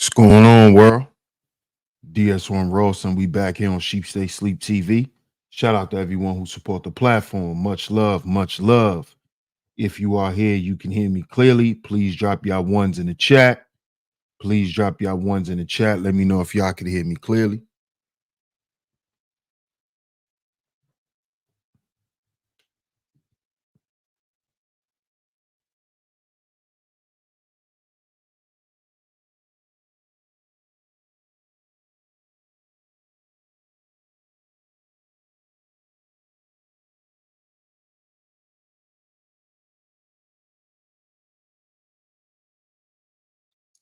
What's going on, world? DS1 Ross, and we back here on Sheep Stay Sleep TV. Shout out to everyone who support the platform. Much love, much love. If you are here, you can hear me clearly. Please drop y'all ones in the chat. Please drop y'all ones in the chat. Let me know if y'all can hear me clearly.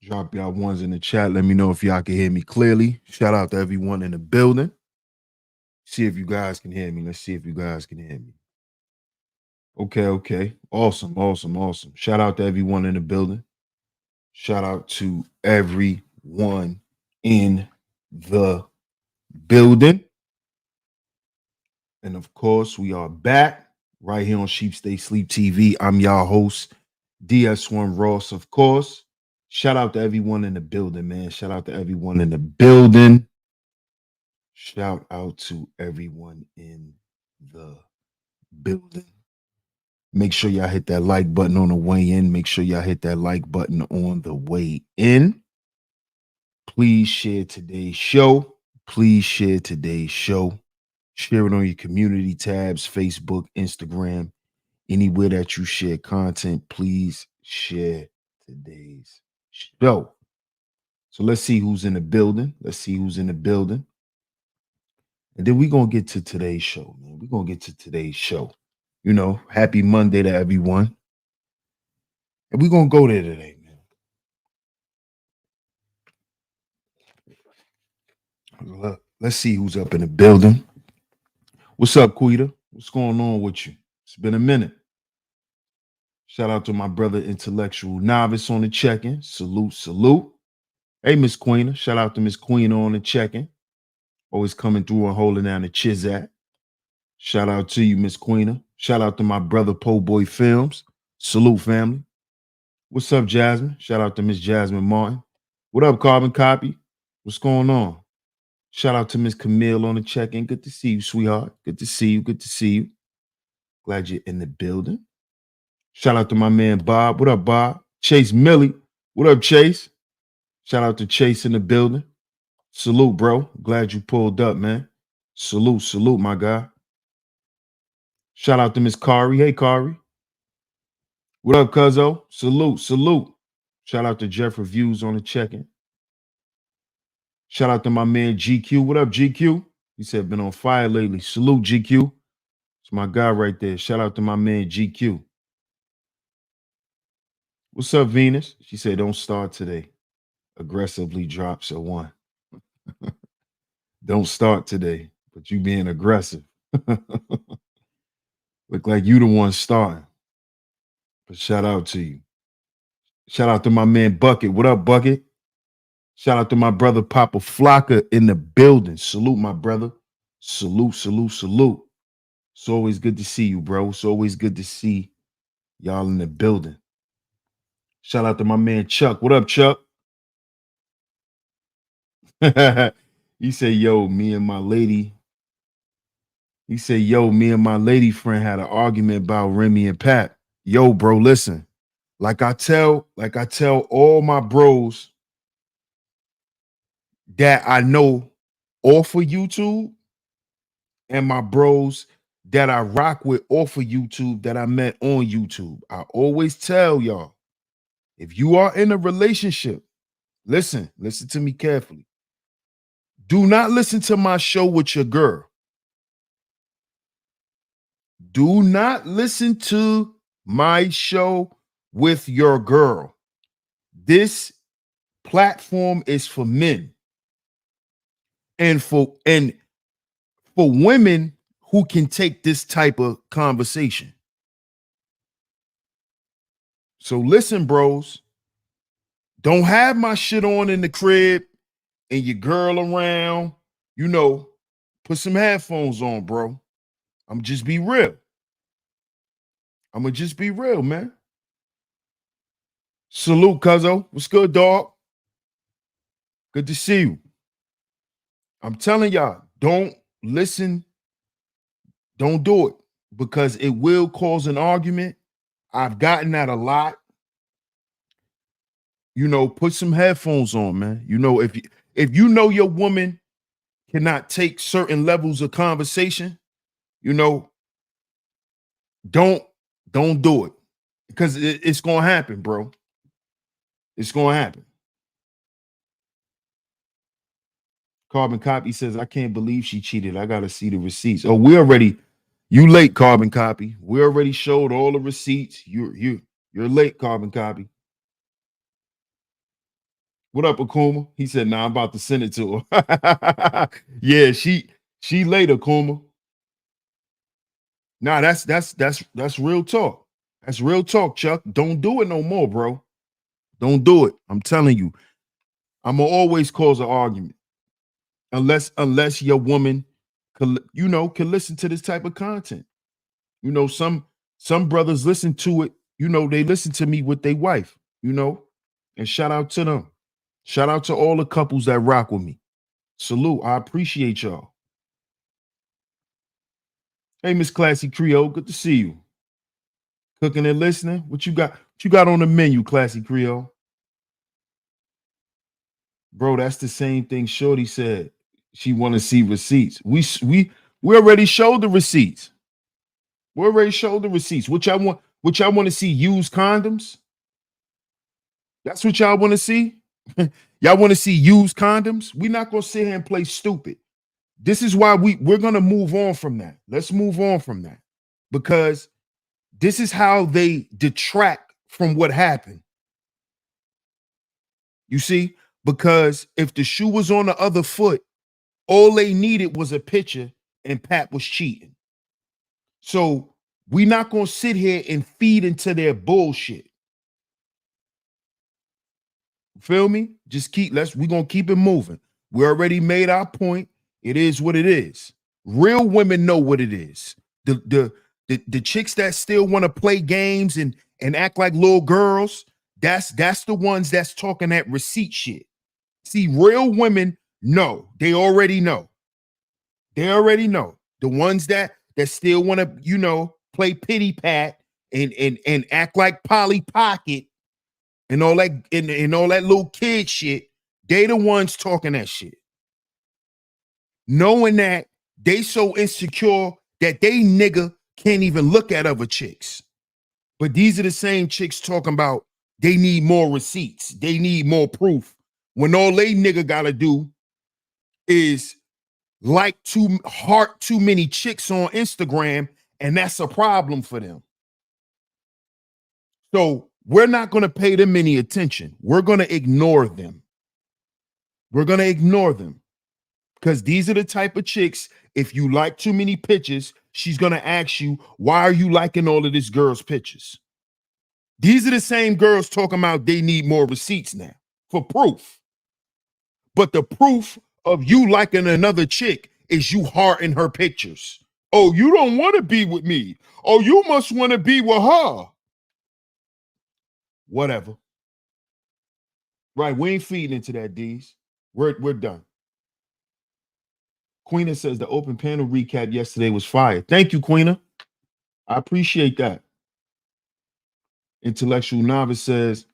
Drop y'all ones in the chat. Let me know if y'all can hear me clearly. Shout out to everyone in the building. See if you guys can hear me. Let's see if you guys can hear me. Okay. Awesome. Shout out to everyone in the building. Shout out to everyone in the building. And of course, we are back right here on Sheep Stay Sleep TV. I'm y'all host, DS1 Ross, of course. Shout out to everyone in the building, man. Shout out to everyone in the building. Shout out to everyone in the building. Make sure y'all hit that like button on the way in. Make sure y'all hit that like button on the way in. Please share today's show. Please share today's show. Share it on your community tabs, Facebook, Instagram, anywhere that you share content. Please share today's show. So let's see who's in the building. And then we're going to get to today's show, man. We're going to get to today's show. You know, happy Monday to everyone. And we're going to go there today, man. Let's see who's up in the building. What's up, Quita? What's going on with you? It's been a minute. Shout out to my brother, Intellectual Novice, on the check-in. Salute. Hey, Miss Queena. Shout out to Miss Queena on the check-in. Always coming through and holding down the Chizat. Shout out to you, Miss Queena. Shout out to my brother, Po Boy Films. Salute, family. What's up, Jasmine? Shout out to Miss Jasmine Martin. What up, Carbon Copy? What's going on? Shout out to Miss Camille on the check-in. Good to see you, sweetheart. Good to see you. Glad you're in the building. Shout out to my man, Bob. What up, Bob? Chase Millie. What up, Chase? Shout out to Chase in the building. Salute, bro. Glad you pulled up, man. Salute, my guy. Shout out to Miss Kari. Hey, Kari. What up, Cuzzo? Salute. Shout out to Jeff Reviews on the check-in. Shout out to my man GQ. What up, GQ? He said been on fire lately. Salute, GQ. It's my guy right there. Shout out to my man GQ. What's up, Venus? She said don't start today. Aggressively drops a 1. Don't start today, but you being aggressive. Look like you the one starting. But shout out to you. Shout out to my man Bucket. What up, Bucket? Shout out to my brother Papa Flocka in the building. Salute, my brother. Salute. It's always good to see you, bro. It's always good to see y'all in the building. Shout out to my man Chuck. What up, Chuck? He said, yo, me and my lady friend had an argument about Remy and Pat. Yo, bro, listen. Like I tell all my bros that I know off of YouTube and my bros that I rock with off of YouTube that I met on YouTube. I always tell y'all, if you are in a relationship, listen to me carefully. Do not listen to my show with your girl. Do not listen to my show with your girl. This platform is for men and for women who can take this type of conversation. So listen, bros, don't have my shit on in the crib and your girl around. You know, put some headphones on, bro. I'm just be real. I'm gonna just be real, man. Salute, Cuzzo. What's good, dog? Good to see you. I'm telling y'all, don't listen. Don't do it because it will cause an argument. I've gotten that a lot. Put some headphones on, man. If you know your woman cannot take certain levels of conversation, you know, don't don't do it because it's gonna happen, bro. It's gonna happen. Carbon Copy says, I can't believe she cheated. I gotta see the receipts. Oh, you late, Carbon Copy. We already showed all the receipts. You're late, Carbon Copy. What up, Akuma? He said, nah, I'm about to send it to her. Yeah, she late, Akuma. Nah, that's real talk. That's real talk, Chuck. Don't do it no more, bro. Don't do it. I'm telling you. I'm gonna always cause an argument. Unless your woman can listen to this type of content. Some brothers listen to it, they listen to me with their wife, and shout out to them. Shout out to all the couples that rock with me. Salute. I appreciate y'all. Hey, Miss Classy Creole, good to see you. Cooking and listening. What you got on the menu, Classy Creole? Bro, that's the same thing Shorty said. She want to see receipts. We already showed the receipts. We already showed the receipts. Which y'all want to see used condoms? That's what y'all want to see? Y'all want to see used condoms? We're not gonna sit here and play stupid. This is why we're gonna move on from that. Let's move on from that. Because this is how they detract from what happened. You see? Because if the shoe was on the other foot, all they needed was a picture and Pat was cheating. So we're not going to sit here and feed into their bullshit. Feel me? We're going to keep it moving. We already made our point. It is what it is. Real women know what it is. The chicks that still want to play games and act like little girls, that's the ones that's talking that receipt shit. See, real women know. They already know. They already know. The ones that still want to, play pity pat and act like Polly Pocket and all that and all that little kid shit, they the ones talking that shit. Knowing that they so insecure that they nigga can't even look at other chicks. But these are the same chicks talking about they need more receipts. They need more proof. When all they nigga gotta do is heart too many chicks on Instagram, and that's a problem for them. So we're not going to pay them any attention. We're going to ignore them. We're going to ignore them because these are the type of chicks, if you like too many pictures, she's going to ask you, why are you liking all of this girl's pictures? These are the same girls talking about they need more receipts now for proof. But the proof of you liking another chick is you hearting her pictures. Oh, you don't want to be with me. Oh, you must want to be with her. Whatever. Right, we ain't feeding into that, D's. We're done. Queena says the open panel recap yesterday was fire. Thank you, Queena. I appreciate that. Intellectual Novice says,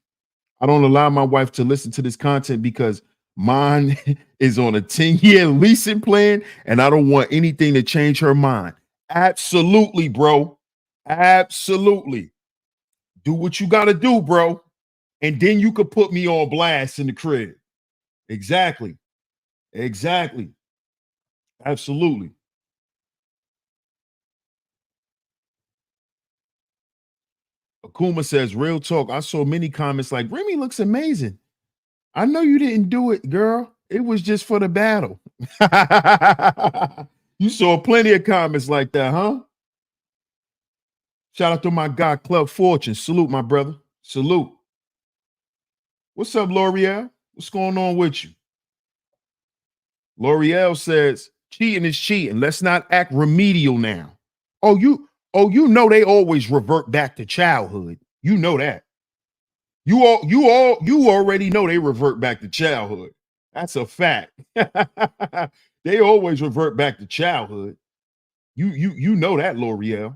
I don't allow my wife to listen to this content because mine is on a 10-year leasing plan and I don't want anything to change her mind. Absolutely, bro. Absolutely. Do what you got to do, bro. And then you could put me on blast in the crib. Exactly. Exactly. Absolutely. Akuma says, real talk. I saw many comments like, Remy looks amazing. I know you didn't do it, girl. It was just for the battle. You saw plenty of comments like that, huh? Shout out to my guy, Club Fortune. Salute, my brother. Salute. What's up, L'Oreal? What's going on with you? L'Oreal says, cheating is cheating. Let's not act remedial now. Oh, you know they always revert back to childhood. You know that. You already know they revert back to childhood. That's a fact. They always revert back to childhood. You know that, L'Oreal.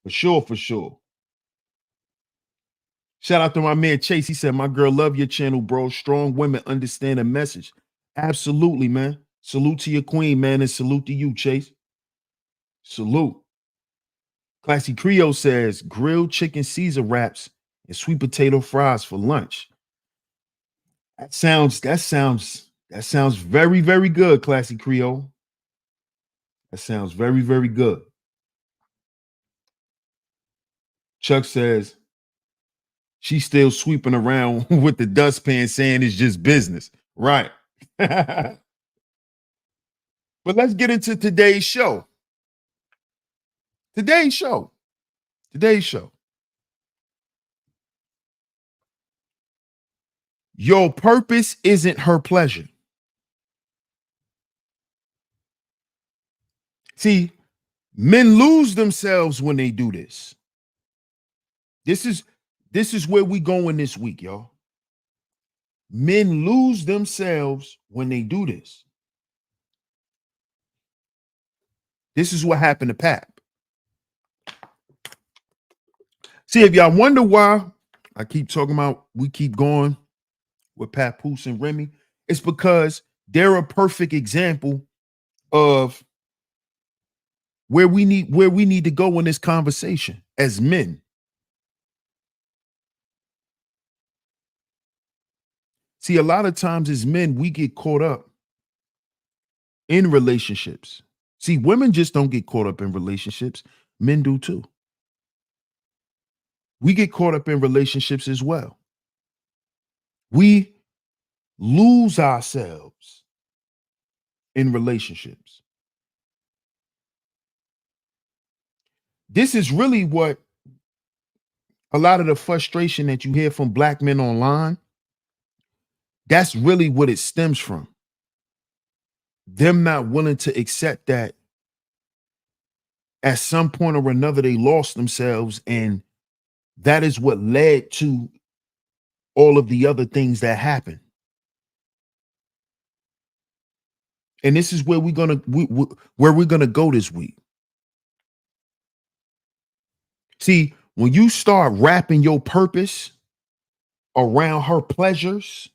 For sure, for sure. Shout out to my man Chase. He said, "My girl, love your channel, bro. Strong women understand the message." Absolutely, man. Salute to your queen, man, and salute to you, Chase. Salute. Classy Creole says, grilled chicken Caesar wraps and sweet potato fries for lunch. That sounds very, very good, Classy Creole. That sounds very, very good. Chuck says, she's still sweeping around with the dustpan saying it's just business. Right. But let's get into today's show. Today's show. Today's show. Your purpose isn't her pleasure. See, men lose themselves when they do this. This is where we going this week, y'all. Men lose themselves when they do this. This is what happened to Pap. See, if y'all wonder why I keep talking about we keep going with Papoose and Remy, it's because they're a perfect example of where we need to go in this conversation as men. See, a lot of times as men, we get caught up in relationships. See, women just don't get caught up in relationships. Men do too. We get caught up in relationships as well. We lose ourselves in relationships. This is really what a lot of the frustration that you hear from black men online, that's really what it stems from. Them not willing to accept that at some point or another they lost themselves, and that is what led to all of the other things that happened. And this is where where we're gonna go this week. See, when you start wrapping your purpose around her pleasures,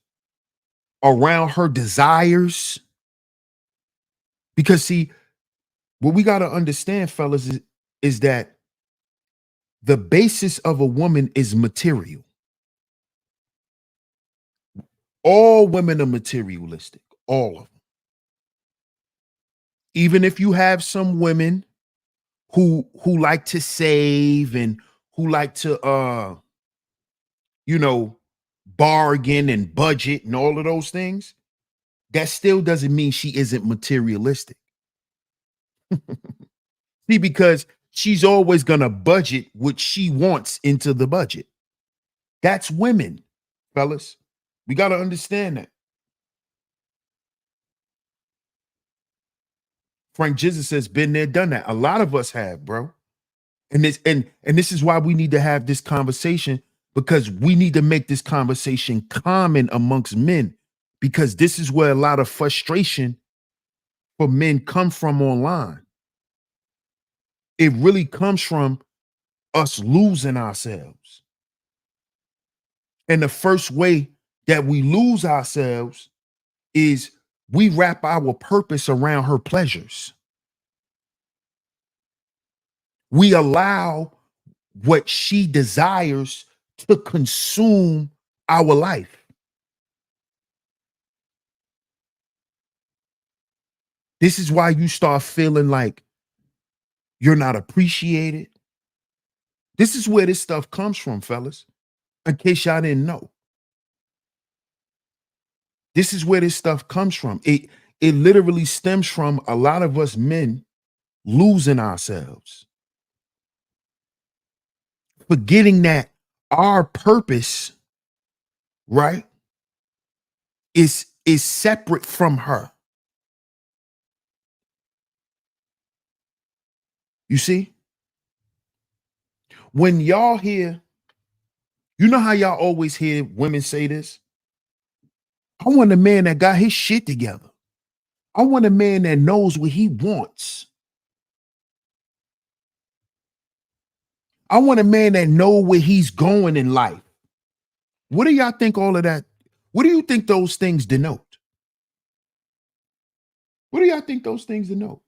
around her desires, because see, what we got to understand, fellas, is that the basis of a woman is material. All women are materialistic, all of them. Even if you have some women who like to save and who like to you know, bargain and budget and all of those things, that still doesn't mean she isn't materialistic. See, because she's always gonna budget what she wants into the budget. That's women, fellas. We got to understand that. Frank Jizza says, been there, done that. A lot of us have, bro. And this is why we need to have this conversation, because we need to make this conversation common amongst men, because this is where a lot of frustration for men come from online. It really comes from us losing ourselves. And the first way that we lose ourselves is we wrap our purpose around her pleasures. We allow what she desires to consume our life. This is why you start feeling like you're not appreciated. This is where this stuff comes from, fellas, in case y'all didn't know. This is where this stuff comes from. It literally stems from a lot of us men losing ourselves, forgetting that our purpose, right, is separate from her. You see? When y'all hear, you know how y'all always hear women say this? I want a man that got his shit together. I want a man that knows what he wants. I want a man that know where he's going in life. What do y'all think all of that? What do you think those things denote? What do y'all think those things denote?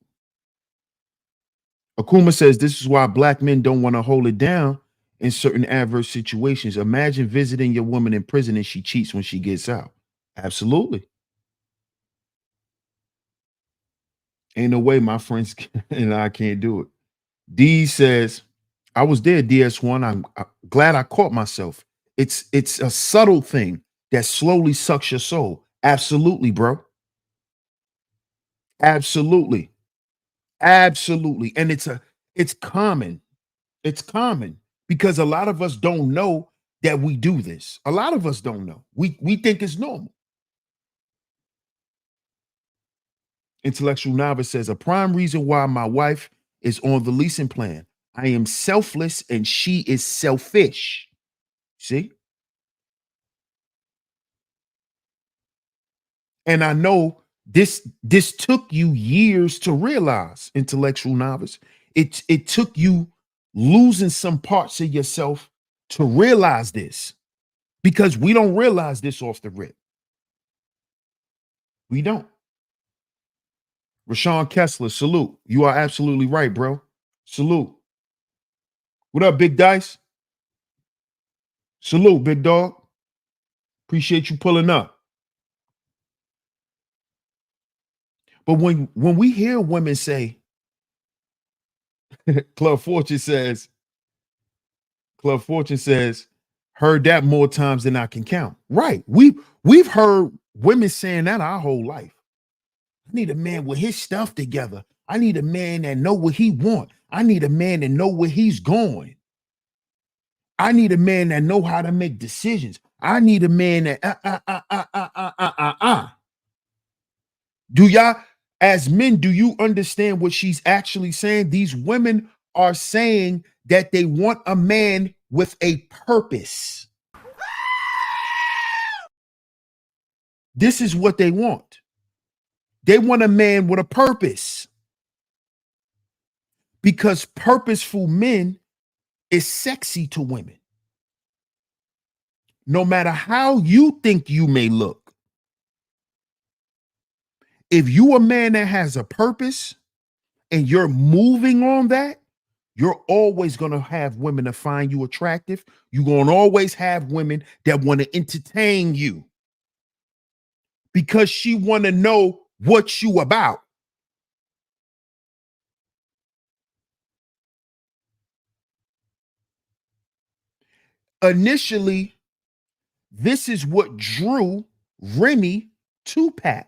Akuma says this is why black men don't want to hold it down in certain adverse situations. Imagine visiting your woman in prison and she cheats when she gets out. Absolutely. Ain't no way my friends and I can't do it. D says, I was there, DS1. I'm glad I caught myself. It's a subtle thing that slowly sucks your soul. Absolutely, bro. Absolutely. Absolutely. And it's common. It's common because a lot of us don't know that we do this. A lot of us don't know. We think it's normal. Intellectual Novice says a prime reason why my wife is on the leasing plan. I am selfless and she is selfish. See? And I know this took you years to realize, intellectual novice. It took you losing some parts of yourself to realize this because we don't realize this off the rip. We don't. Rashawn Kessler, salute. You are absolutely right, bro. Salute. What up, Big Dice? Salute, big dog. Appreciate you pulling up. But when we hear women say, Club Fortune says, heard that more times than I can count. Right. We've heard women saying that our whole life. I need a man with his stuff together. I need a man that know what he want. I need a man that know where he's going. I need a man that know how to make decisions. I need a man that Do y'all, as men, do you understand what she's actually saying? These women are saying that they want a man with a purpose. This is what they want. They want a man with a purpose. Because purposeful men is sexy to women. No matter how you think you may look. If you a man that has a purpose and you're moving on that, you're always going to have women that find you attractive. You're going to always have women that want to entertain you because she want to know what you about. Initially, this is what drew Remy to Pap.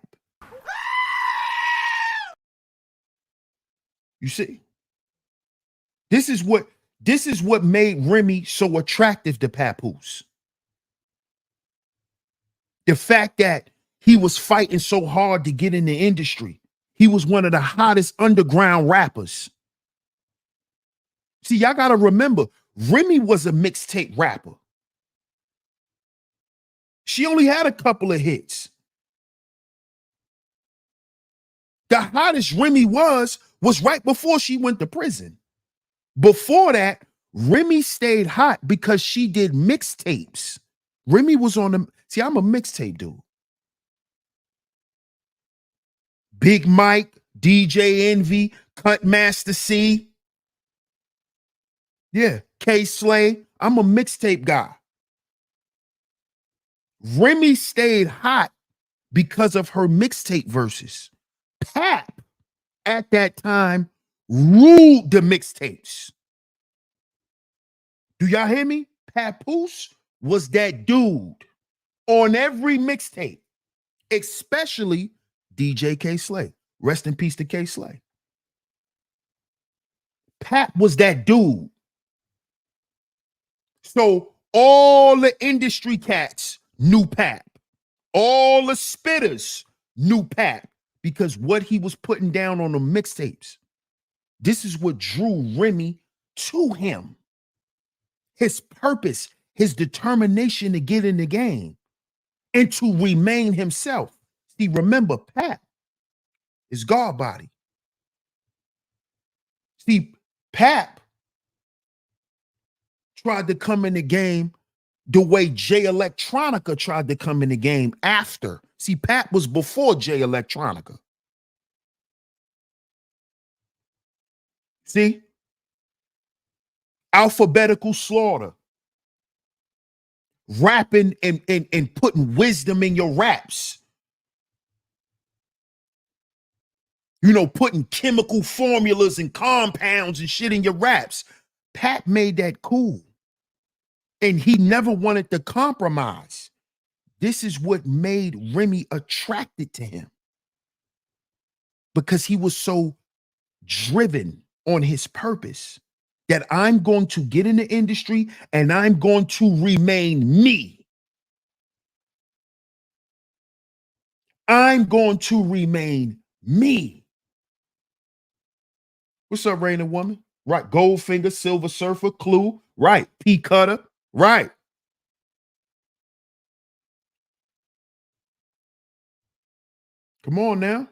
You see, this is what made Remy so attractive to Papoose. The fact that he was fighting so hard to get in the industry. He was one of the hottest underground rappers. See, y'all got to remember, Remy was a mixtape rapper. She only had a couple of hits. The hottest Remy was right before she went to prison. Before that, Remy stayed hot because she did mixtapes. Remy was on them. See, I'm a mixtape dude. Big Mike, DJ Envy, Cut Master C. Yeah, K Slay. I'm a mixtape guy. Remy stayed hot because of her mixtape verses. Pap at that time ruled the mixtapes. Do y'all hear me? Papoose was that dude on every mixtape, especially DJ K Slay. Rest in peace to K Slay. Pap was that dude. So all the industry cats knew Pap. All the spitters knew Pap because what he was putting down on the mixtapes. This is what drew Remy to him. His purpose, his determination to get in the game. and to remain himself. See, remember, Pat is God body. See, Pap tried to come in the game the way Jay Electronica tried to come in the game after. See, Pap was before Jay Electronica. See? Alphabetical slaughter. Rapping and putting wisdom in your raps. You know, putting chemical formulas and compounds and shit in your raps. Pat made that cool. And he never wanted to compromise. This is what made Remy attracted to him. Because he was so driven on his purpose that I'm going to get in the industry and I'm going to remain me. I'm going to remain me. What's up, Rain and Woman? Right. Goldfinger, Silver Surfer, Clue. Right. P Cutter. Right. Come on now.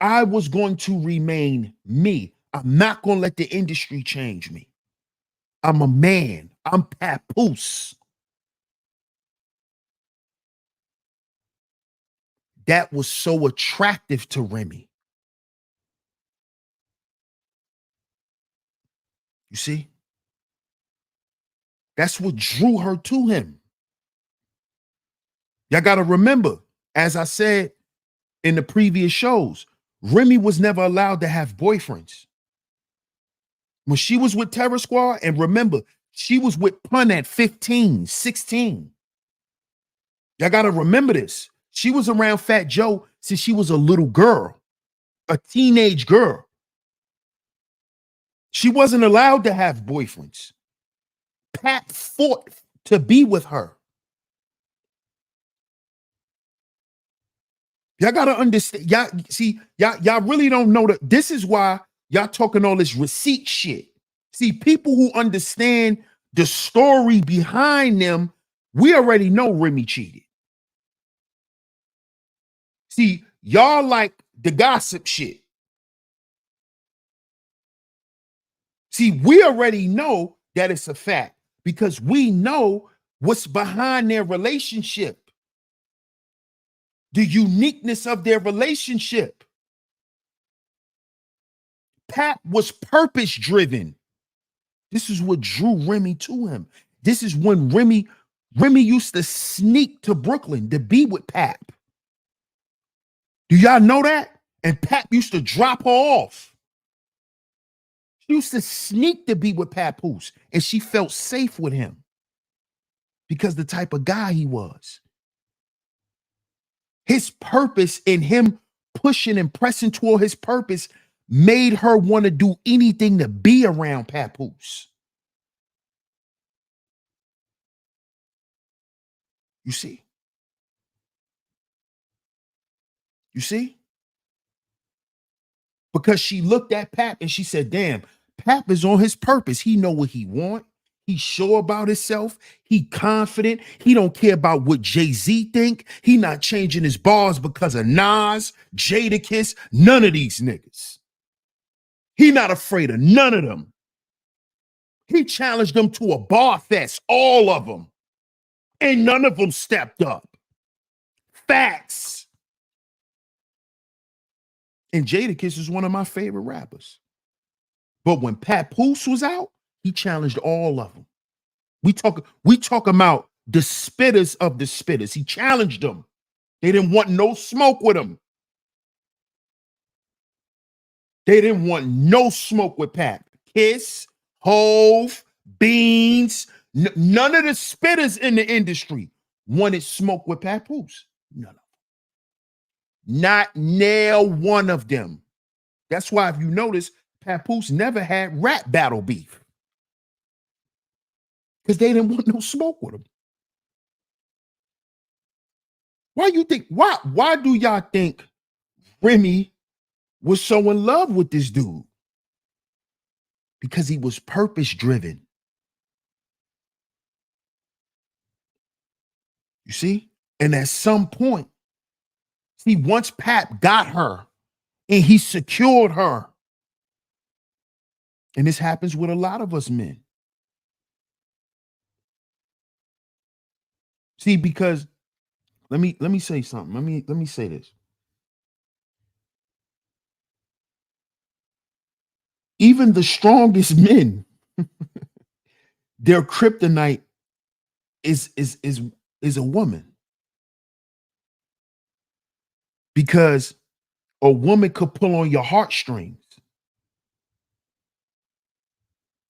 I was going to remain me. I'm not going to let the industry change me. I'm a man. I'm Papoose. That was so attractive to Remy. You see? That's what drew her to him. Y'all got to remember, as I said in the previous shows, Remy was never allowed to have boyfriends. When she was with Terror Squad, and remember, she was with Pun at 15, 16. Y'all got to remember this. She was around Fat Joe since she was a little girl, a teenage girl. She wasn't allowed to have boyfriends. Pat fought to be with her. Y'all gotta understand. Y'all see, y'all really don't know that. This is why y'all talking all this receipt shit. See, people who understand the story behind them, we already know Remy cheated. See, y'all like the gossip shit. See, we already know that it's a fact because we know what's behind their relationship, the uniqueness of their relationship. Pat was purpose driven. This is what drew Remy to him. This is when Remy used to sneak to Brooklyn to be with Pap. Do y'all know that? And Pap used to drop her off. She used to sneak to be with Papoose, and she felt safe with him because the type of guy he was. His purpose and him pushing and pressing toward his purpose made her want to do anything to be around Papoose. You see? You see? Because she looked at Pap and she said, damn, Pap is on his purpose. He know what he want. He's sure about himself. He confident. He don't care about what Jay-Z think. He not changing his bars because of Nas, Jadakiss, none of these niggas. He not afraid of none of them. He challenged them to a bar fest, all of them. And none of them stepped up. Facts. And Jadakiss is one of my favorite rappers. But when Papoose was out, he challenged all of them. We talk about the spitters of the spitters. He challenged them. They didn't want no smoke with him. They didn't want no smoke with Pap. Kiss, Hove, Beans, none of the spitters in the industry wanted smoke with Papoose. None of them. Not nail one of them. That's why, if you notice, Papoose never had rap battle beef. Because they didn't want no smoke with him. Why do y'all think Remy was so in love with this dude? Because he was purpose driven. You see? And at some point, see, once Pap got her and he secured her, and this happens with a lot of us men. See, because let me say something. Let me say this. Even the strongest men, their kryptonite is a woman. Because a woman could pull on your heartstrings.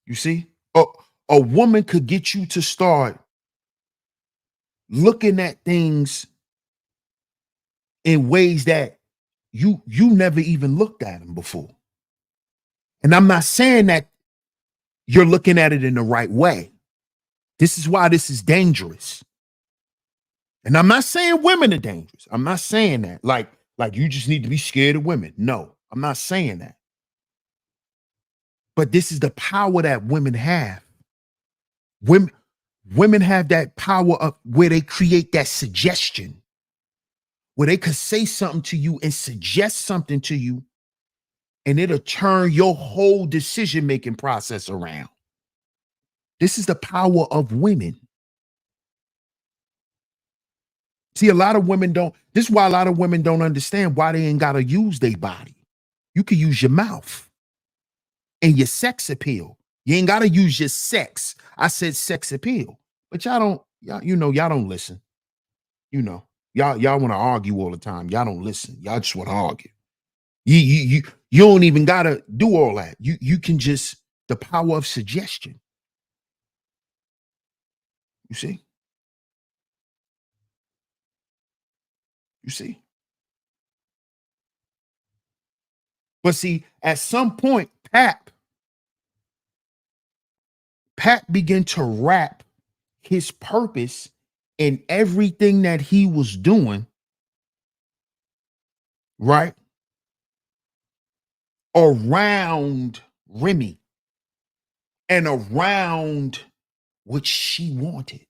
You see? A woman could get you to start looking at things in ways that you never even looked at them before. And I'm not saying that you're looking at it in the right way. This is why this is dangerous. And I'm not saying women are dangerous. I'm not saying that. Like you just need to be scared of women. No, I'm not saying that. But this is the power that women have. Women have that power of where they create that suggestion, where they could say something to you and suggest something to you, and it'll turn your whole decision-making process around. This is the power of women. See, a lot of women don't, this is why a lot of women don't understand why they ain't got to use their body. You can use your mouth and your sex appeal. You ain't got to use your sex. I said sex appeal, but y'all don't listen. Y'all want to argue all the time. Y'all don't listen. Y'all just want to argue. You don't even got to do all that. You can just, the power of suggestion. You see? You see? But see, at some point, Pat began to wrap his purpose in everything that he was doing, right, around Remy and around what she wanted.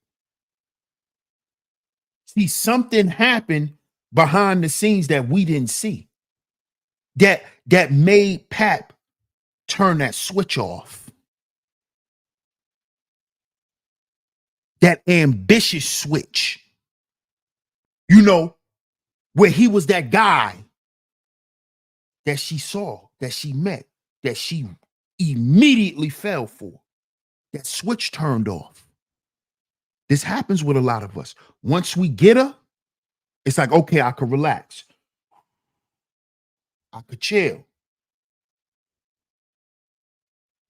See, something happened behind the scenes that we didn't see that made Pat turn that switch off. That ambitious switch, where he was that guy that she saw, that she met, that she immediately fell for. That switch turned off. This happens with a lot of us. Once we get her, it's like, okay, I could relax. I could chill.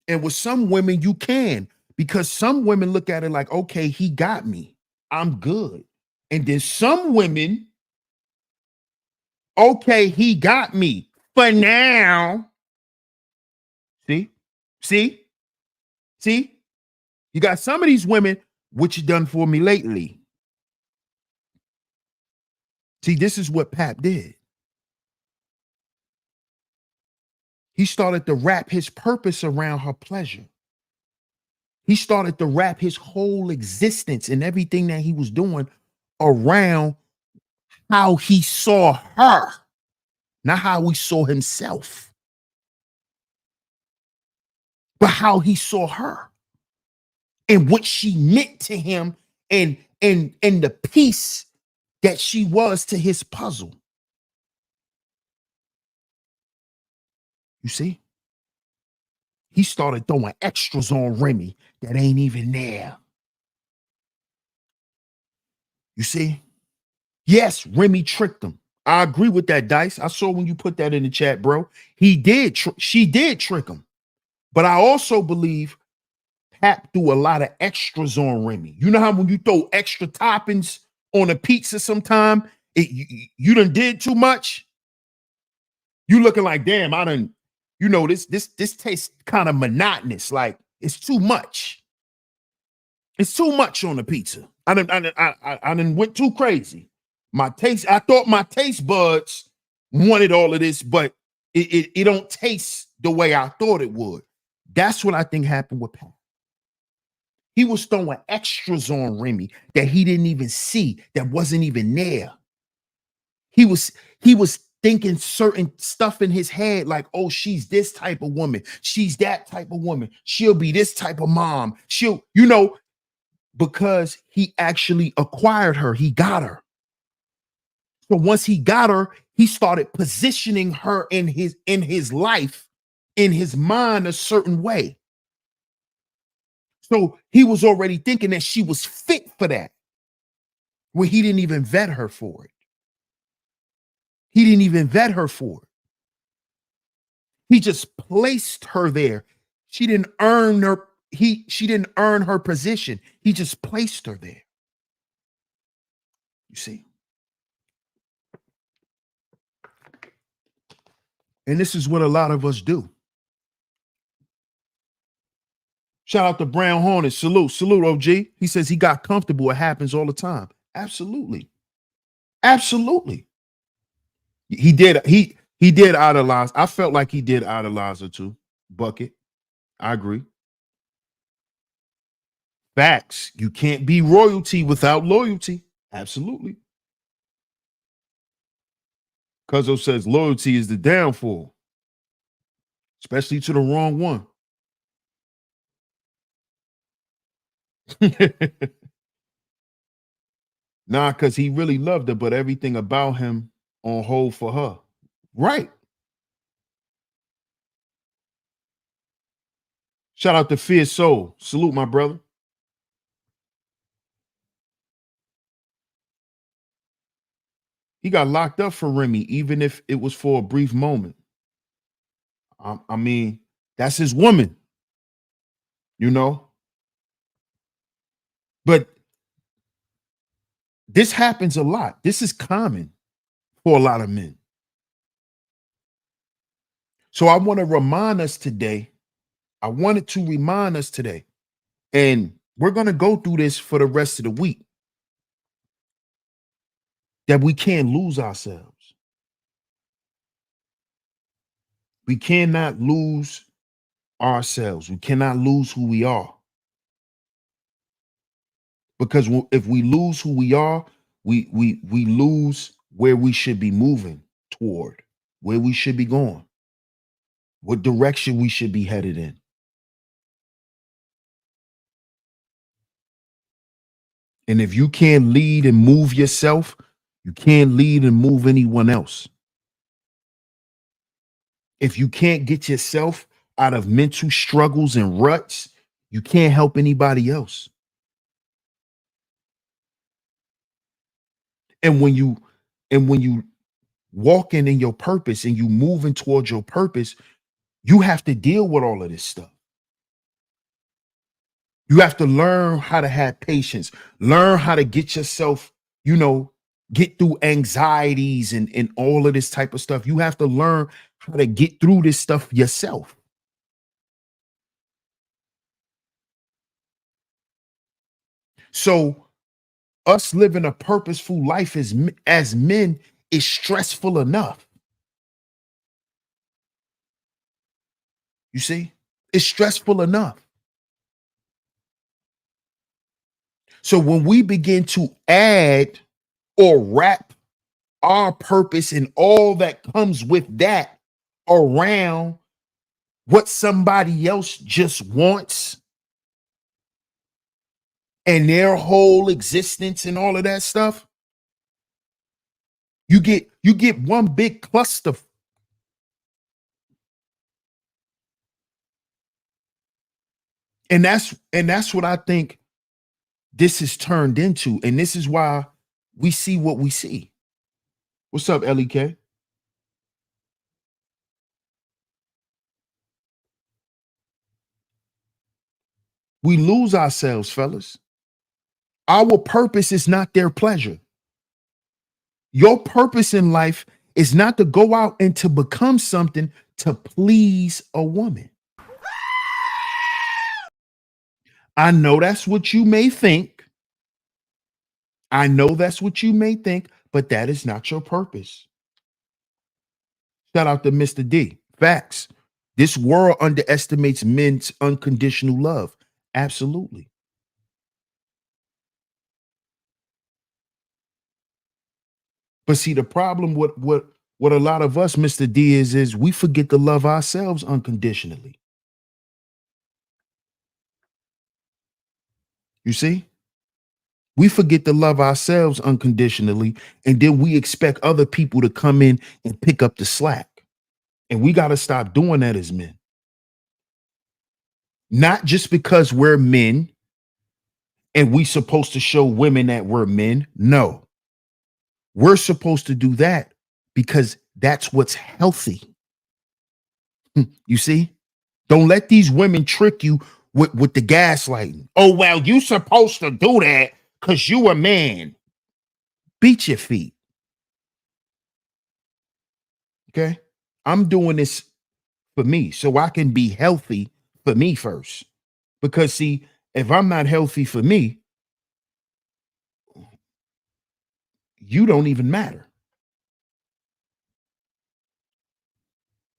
And with some women, you can, because some women look at it like, okay, he got me. I'm good. And then some women, okay, he got me for now. See? You got some of these women, what you done for me lately? See, this is what Pap did. He started to wrap his purpose around her pleasure. He started to wrap his whole existence and everything that he was doing around how he saw her, not how he saw himself, but how he saw her and what she meant to him and the piece that she was to his puzzle. You see? He started throwing extras on Remy that ain't even there. You see? Yes, Remy tricked him. I agree with that, Dice. I saw when you put that in the chat, bro. She did trick him. But I also believe Pap threw a lot of extras on Remy. You know how when you throw extra toppings on a pizza sometime, you done did too much? You looking like, damn, I done, this tastes kind of monotonous. Like, it's too much. It's too much on the pizza. I done went too crazy. I thought my taste buds wanted all of this, but it don't taste the way I thought it would. That's what I think happened with Pat. He was throwing extras on Remy that he didn't even see, that wasn't even there. He was thinking certain stuff in his head, like, oh, she's this type of woman, she's that type of woman, she'll be this type of mom, she'll, because he actually acquired her, he got her. So once he got her, he started positioning her in his life, in his mind, a certain way. So he was already thinking that she was fit for that, when he didn't even vet her for it. He didn't even vet her for it. He just placed her there. She didn't earn her position. He just placed her there. You see? And this is what a lot of us do. Shout out to Brown Hornet. Salute, OG. He says he got comfortable. It happens all the time. Absolutely. Absolutely. He did idolize. I felt like he did idolize her too. Bucket. I agree. Facts. You can't be royalty without loyalty. Absolutely. Cuzzo says loyalty is the downfall, especially to the wrong one. Nah, because he really loved her, but everything about him on hold for her. Right. Shout out to Fierce Soul. Salute, my brother. He got locked up for Remy, even if it was for a brief moment. I mean, that's his woman, But this happens a lot. This is common for a lot of men. So I want to remind us today. I wanted to remind us today, and we're going to go through this for the rest of the week, that we can't lose ourselves. We cannot lose ourselves. We cannot lose who we are. Because if we lose who we are, we lose where we should be moving toward, where we should be going, what direction we should be headed in. And if you can't lead and move yourself, you can't lead and move anyone else. If you can't get yourself out of mental struggles and ruts, you can't help anybody else. And when you walking in your purpose and you moving towards your purpose, you have to deal with all of this stuff. You have to learn how to have patience, learn how to get yourself, get through anxieties and all of this type of stuff. You have to learn how to get through this stuff yourself. So us living a purposeful life as men is stressful enough. You see, it's stressful enough. So when we begin to add or wrap our purpose and all that comes with that around what somebody else just wants and their whole existence and all of that stuff, you get one big cluster. And that's what I think this is turned into. And this is why we see what we see. What's up, LEK? We lose ourselves, fellas. Our purpose is not their pleasure. Your purpose in life is not to go out and to become something to please a woman. I know that's what you may think. I know that's what you may think, but that is not your purpose. Shout out to Mr. D. Facts. This world underestimates men's unconditional love. Absolutely. But see, the problem with what a lot of us, Mr. D, is we forget to love ourselves unconditionally. You see? We forget to love ourselves unconditionally, and then we expect other people to come in and pick up the slack. And we got to stop doing that as men. Not just because we're men and we supposed to show women that we're men. No, we're supposed to do that because that's what's healthy. You see? Don't let these women trick you with the gaslighting. Oh, well, you supposed to do that because you a man. Beat your feet. Okay? I'm doing this for me so I can be healthy for me first. Because see, if I'm not healthy for me, you don't even matter.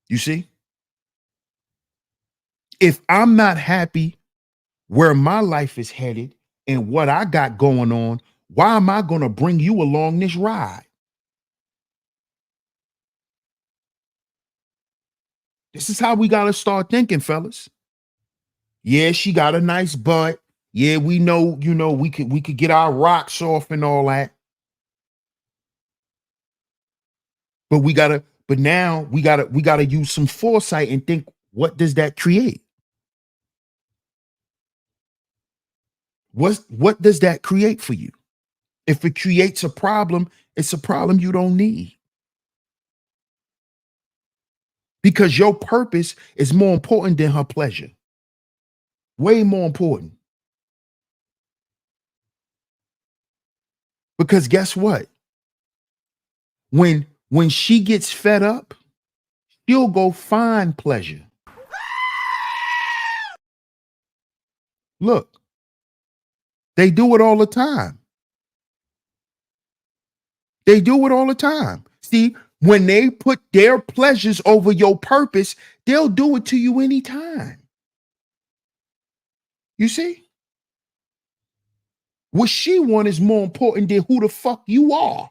You see? If I'm not happy where my life is headed and what I got going on, why am I going to bring you along this ride? This is how we got to start thinking, fellas. Yeah, she got a nice butt. Yeah, we know, we could get our rocks off and all that. But now we gotta use some foresight and think, what does that create? What does that create for you? If it creates a problem, it's a problem you don't need. Because your purpose is more important than her pleasure. Way more important. Because guess what? When she gets fed up, she'll go find pleasure. Look, they do it all the time. They do it all the time. See, when they put their pleasures over your purpose, they'll do it to you anytime. You see? What she wants is more important than who the fuck you are.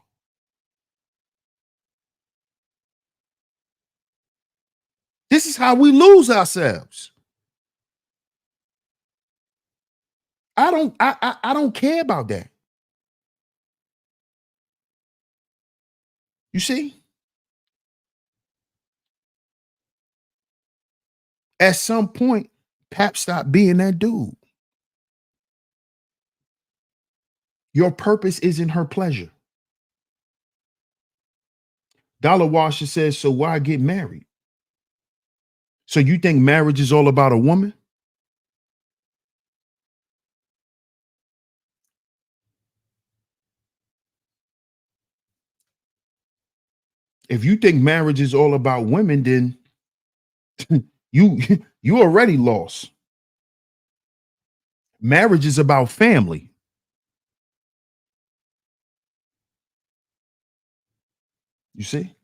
This is how we lose ourselves. I don't care about that. You see? At some point, Pap stopped being that dude. Your purpose isn't her pleasure. Dollar Washer says, so why get married? So you think marriage is all about a woman? If you think marriage is all about women, then you you already lost. Marriage is about family. You see?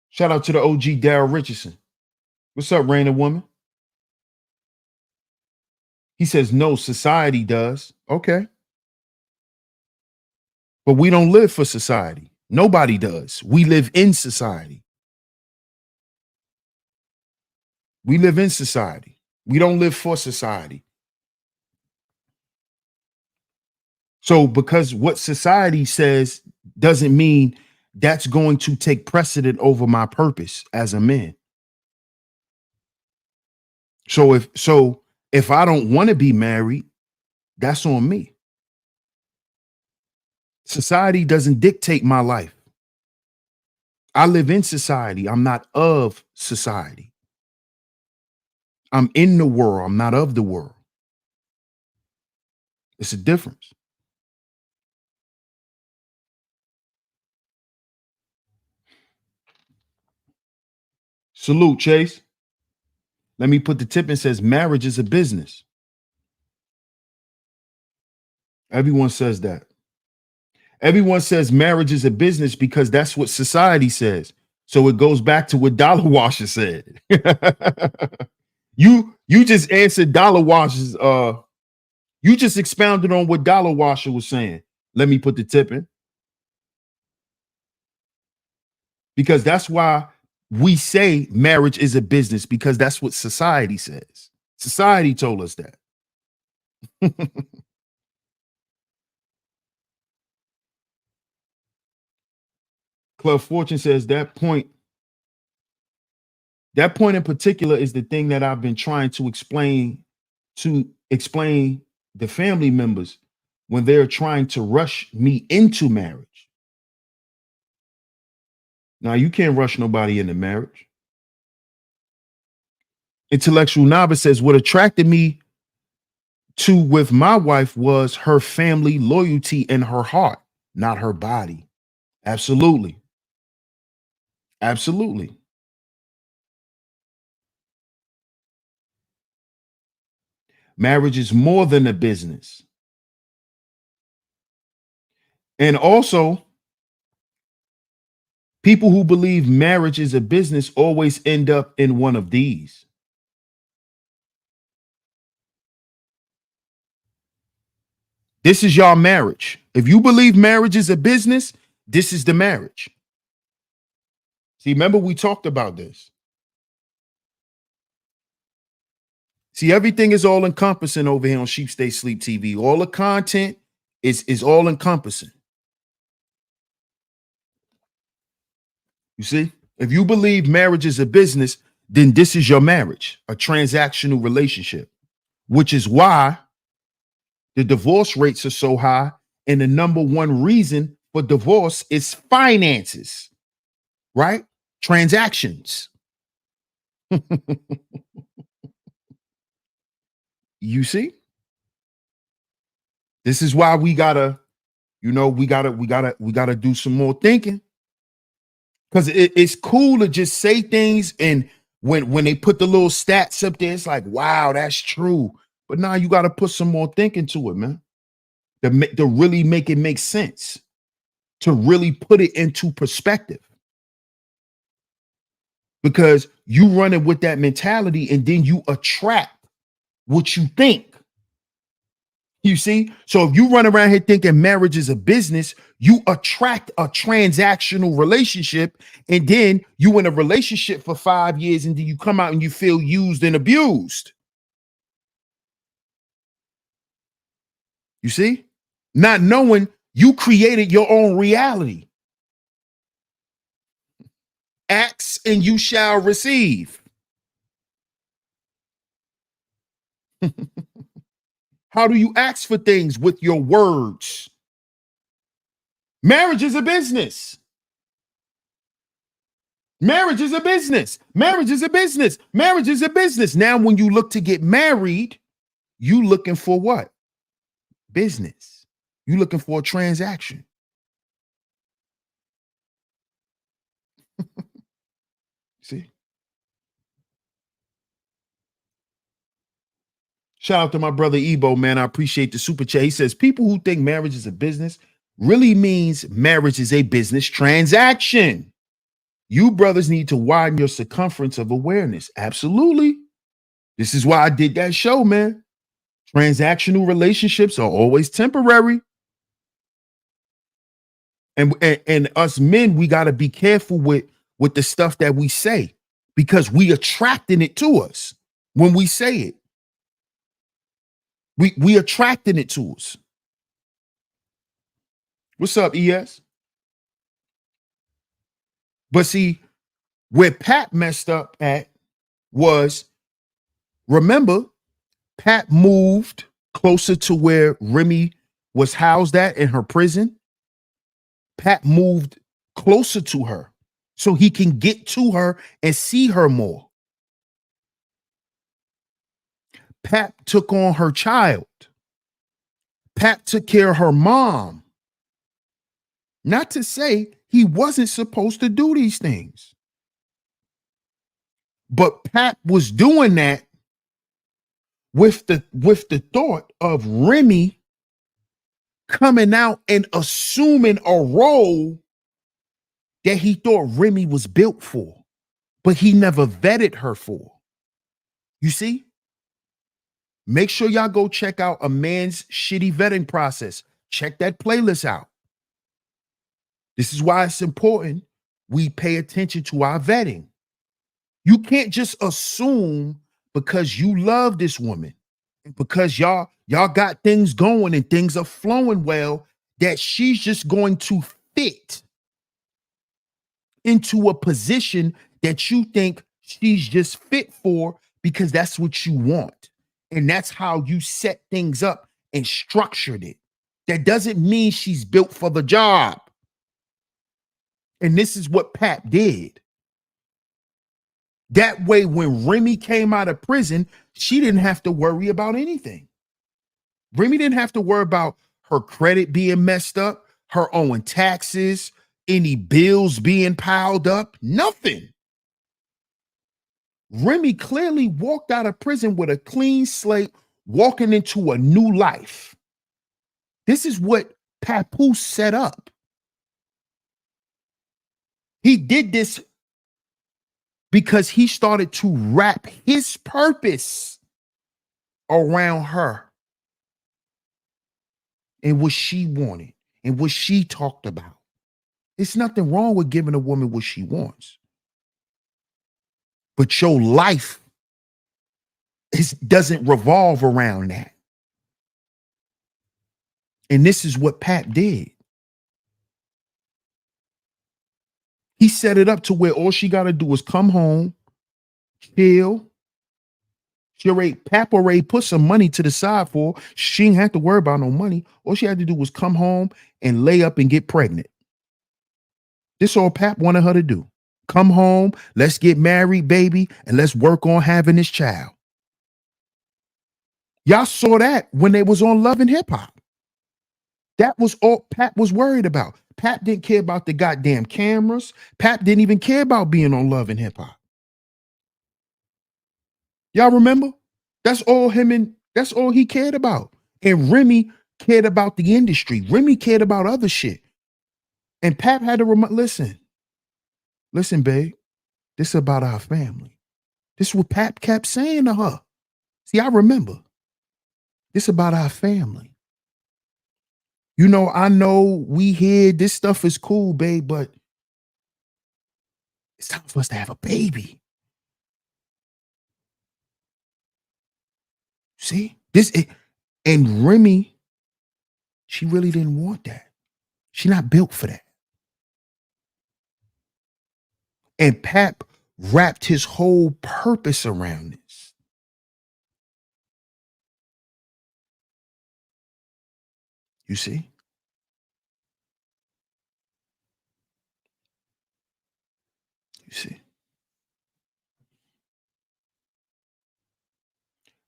Shout out to the OG Daryl Richardson. What's up, Raina Woman? He says, no, society does. Okay. But we don't live for society. Nobody does. We live in society. We live in society. We don't live for society. So because what society says doesn't mean that's going to take precedent over my purpose as a man. So if I don't want to be married, that's on me. Society doesn't dictate my life. I live in society. I'm not of society. I'm in the world. I'm not of the world. It's a difference. Salute, Chase. Let me put the tip in, says marriage is a business. Everyone says that. Everyone says marriage is a business because that's what society says. So it goes back to what Dollar Washer said. you just answered Dollar Washer's you just expounded on what Dollar Washer was saying. Let me put the tip in. Because that's why we say marriage is a business, because that's what society says. Society told us that. Club Fortune says that point in particular is the thing that I've been trying to explain the family members when they're trying to rush me into marriage. Now, you can't rush nobody into marriage. Intellectual Novice says, what attracted me to with my wife was her family loyalty and her heart, not her body. Absolutely. Absolutely. Marriage is more than a business. And also, people who believe marriage is a business always end up in one of these. This is your marriage. If you believe marriage is a business, this is the marriage. See, remember we talked about this. See, everything is all encompassing over here on Sheep Stay Sleep TV. All the content is all encompassing. You see, if you believe marriage is a business, then this is your marriage, a transactional relationship, which is why the divorce rates are so high. And the number one reason for divorce is finances, right? Transactions. You see, this is why we gotta, we gotta do some more thinking. Because it's cool to just say things, and when they put the little stats up there, it's like, wow, that's true. But now you got to put some more thinking to it, man. To really make it make sense, to really put it into perspective. Because you run it with that mentality, and then you attract what you think. You see? So if you run around here thinking marriage is a business, you attract a transactional relationship, and then you in a relationship for 5 years, and then you come out and you feel used and abused. You see? Not knowing you created your own reality. Ask and you shall receive. How do you ask for things? With your words. Marriage is a business. Marriage is a business. Marriage is a business. Marriage is a business. Now, when you look to get married, you looking for what? Business. You looking for a transaction. See? Shout out to my brother Ebo, man. I appreciate the super chat. He says, people who think marriage is a business really means marriage is a business transaction. You brothers need to widen your circumference of awareness. Absolutely. This is why I did that show, man. Transactional relationships are always temporary. And us men, we got to be careful with the stuff that we say, because we attracting it to us when we say it. We attracting it to us. What's up, ES? But see, where Pat messed up at was, remember, Pat moved closer to where Remy was housed at in her prison. Pat moved closer to her so he can get to her and see her more. Pat took on her child. Pat took care of her mom. Not to say he wasn't supposed to do these things, but Pat was doing that with the thought of Remy coming out and assuming a role that he thought Remy was built for, but he never vetted her for. You see? Make sure y'all go check out A Man's Shitty Vetting Process. Check that playlist out. This is why it's important we pay attention to our vetting. You can't just assume because you love this woman, because y'all got things going and things are flowing well, that she's just going to fit into a position that you think she's just fit for because that's what you want. And that's how you set things up and structured it. That doesn't mean she's built for the job. And this is what Pap did. That way, when Remy came out of prison, she didn't have to worry about anything. Remy didn't have to worry about her credit being messed up, her owing taxes, any bills being piled up, nothing. Remy clearly walked out of prison with a clean slate, walking into a new life. This is what Papoose set up. He did this because he started to wrap his purpose around her and what she wanted and what she talked about. It's nothing wrong with giving a woman what she wants. But your life doesn't revolve around that. And this is what Pap did. He set it up to where all she got to do is come home, chill. Pap already put some money to the side for her. She didn't have to worry about no money. All she had to do was come home and lay up and get pregnant. This all Pap wanted her to do. Come home, let's get married, baby, and let's work on having this child. Y'all saw that when they was on Love and Hip Hop. That was all Pap was worried about. Pap didn't care about the goddamn cameras. Pap didn't even care about being on Love and Hip Hop. Y'all remember? That's all he cared about. And Remy cared about the industry. Remy cared about other shit. And Pap had to listen, babe, this is about our family. This is what Pap kept saying to her. See, I remember. This is about our family. You know, I know we hear this stuff is cool, babe, but it's time for us to have a baby. See? And Remy, she really didn't want that. She's not built for that. And Pap wrapped his whole purpose around this. You see? You see?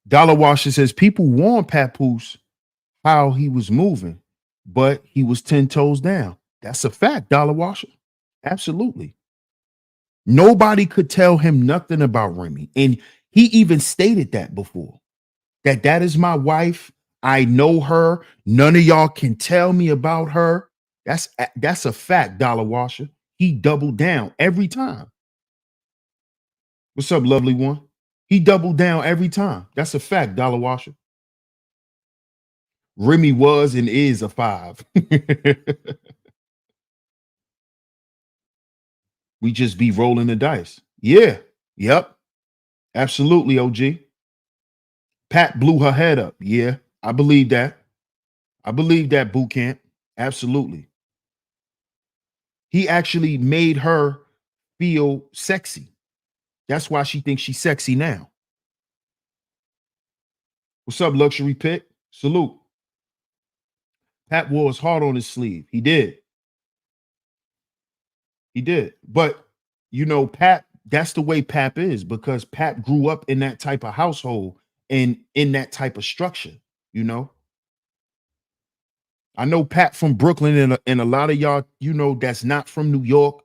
Dollar Washer says people warned Papoose how he was moving, but he was 10 toes down. That's a fact, Dollar Washer. Absolutely. Nobody could tell him nothing about Remy. And he even stated that before. That is my wife. I know her. None of y'all can tell me about her. That's a fact, Dollar Washer. He doubled down every time. What's up, lovely one? He doubled down every time. That's a fact, Dollar Washer. Remy was and is a 5. We just be rolling the dice. Yeah. Yep. Absolutely, OG. Pat blew her head up. Yeah. I believe that. I believe that, boot camp. Absolutely. He actually made her feel sexy. That's why she thinks she's sexy now. What's up, luxury pit? Salute. Pat wore his heart on his sleeve. He did. He did. But, you know, Pat, that's the way Pap is, because Pap grew up in that type of household and in that type of structure, you know? I know Pat from Brooklyn, and a lot of y'all, you know, that's not from New York,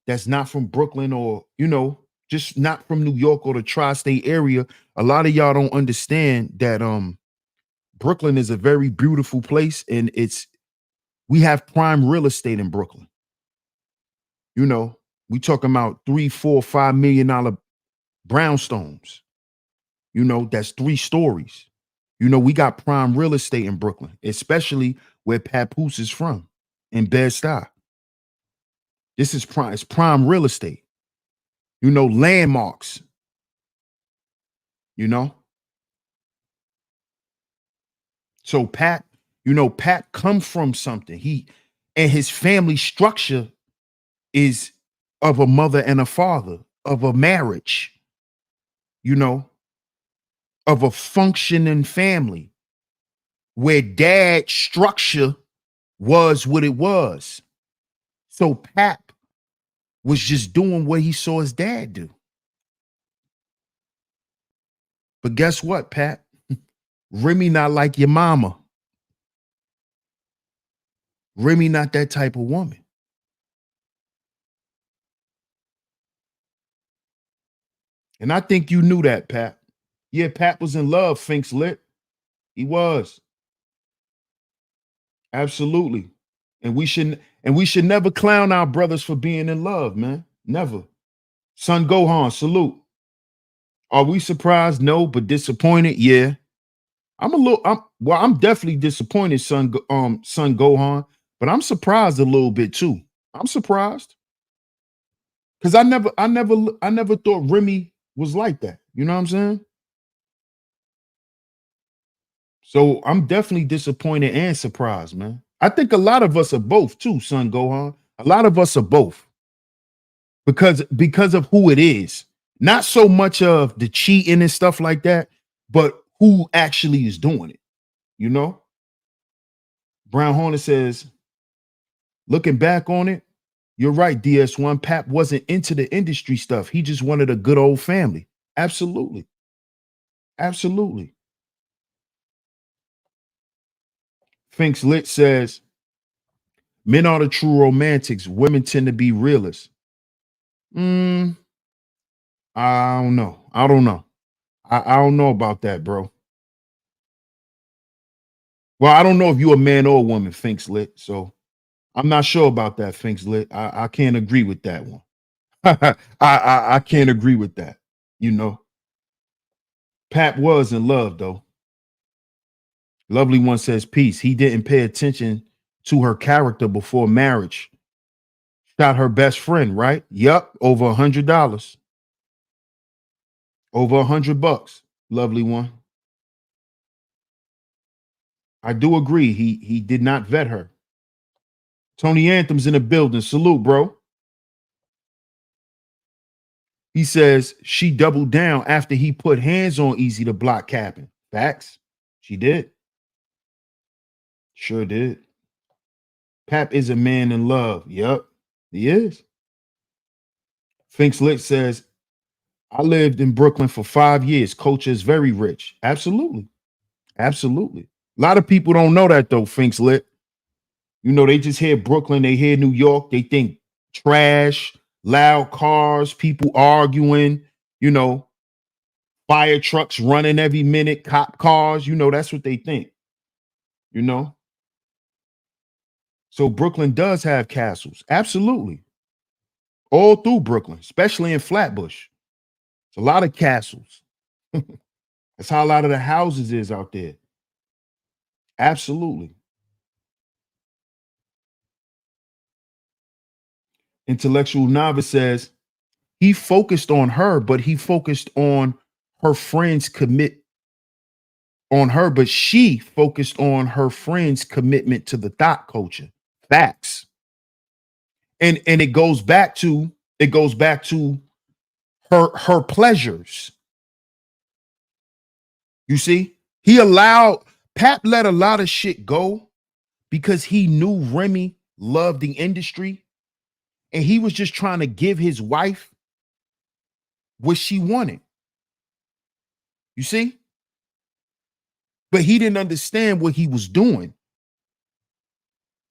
that's not from Brooklyn, or, you know, just not from New York or the tri-state area. A lot of y'all don't understand that Brooklyn is a very beautiful place, and we have prime real estate in Brooklyn. You know, we talking about $3, $4, $5 million brownstones. You know, that's 3 stories. You know, we got prime real estate in Brooklyn, especially where Papoose is from, in Bed-Stuy. This is prime, it's prime real estate, landmarks, you know. So Pat comes from something. And his family structure is of a mother and a father, of a marriage, you know, of a functioning family where dad's structure was what it was. So Pat was just doing what he saw his dad do. But guess what, Pat? Remy not like your mama. Remy not that type of woman. And I think you knew that, Pat. Yeah, Pat was in love, Finks lit. He was. Absolutely. And we should never clown our brothers for being in love, man. Never. Son Gohan, salute. Are we surprised? No, but disappointed? Yeah. I'm definitely disappointed, son Gohan, but I'm surprised a little bit too. I'm surprised. Because I never thought Remy was like that. You know what I'm saying? So I'm definitely disappointed and surprised, man. I think a lot of us are both too, son Gohan. A lot of us are both because of who it is. Not so much of the cheating and stuff like that, but who actually is doing it, you know? Brown Hornet says, looking back on it, you're right, DS1. Pap wasn't into the industry stuff. He just wanted a good old family. Absolutely. Absolutely. Finks Lit says, men are the true romantics. Women tend to be realists. Mm, I don't know. I don't know. I don't know about that, bro. Well, I don't know if you're a man or a woman, Finks Lit. So I'm not sure about that, Finks Lit. I can't agree with that one. I can't agree with that. You know, Pap was in love though. Lovely One says peace. He didn't pay attention to her character before marriage. Shot her best friend, right? Yup, over $100. Over $100. Lovely One. I do agree. He did not vet her. Tony Anthem's in the building. Salute, bro. He says she doubled down after he put hands on Easy to block capping. Facts. She did. Sure did. Pap is a man in love. Yup, he is. Finks Lit says, I lived in Brooklyn for 5 years. Culture is very rich. Absolutely. Absolutely. A lot of people don't know that though, Finks Lit. They just hear Brooklyn, they hear New York, they think trash, loud cars, people arguing, you know, fire trucks running every minute, cop cars, that's what they think, you know. So Brooklyn does have castles. Absolutely. All through Brooklyn, especially in Flatbush. It's a lot of castles. That's how a lot of the houses is out there. Absolutely. Intellectual Novice says he focused on her, but he focused on her friends commit on her, but she focused on her friends' commitment to the thought culture. Facts. And it goes back to her pleasures. You see, Pap let a lot of shit go because he knew Remy loved the industry and he was just trying to give his wife what she wanted. You see? But he didn't understand what he was doing.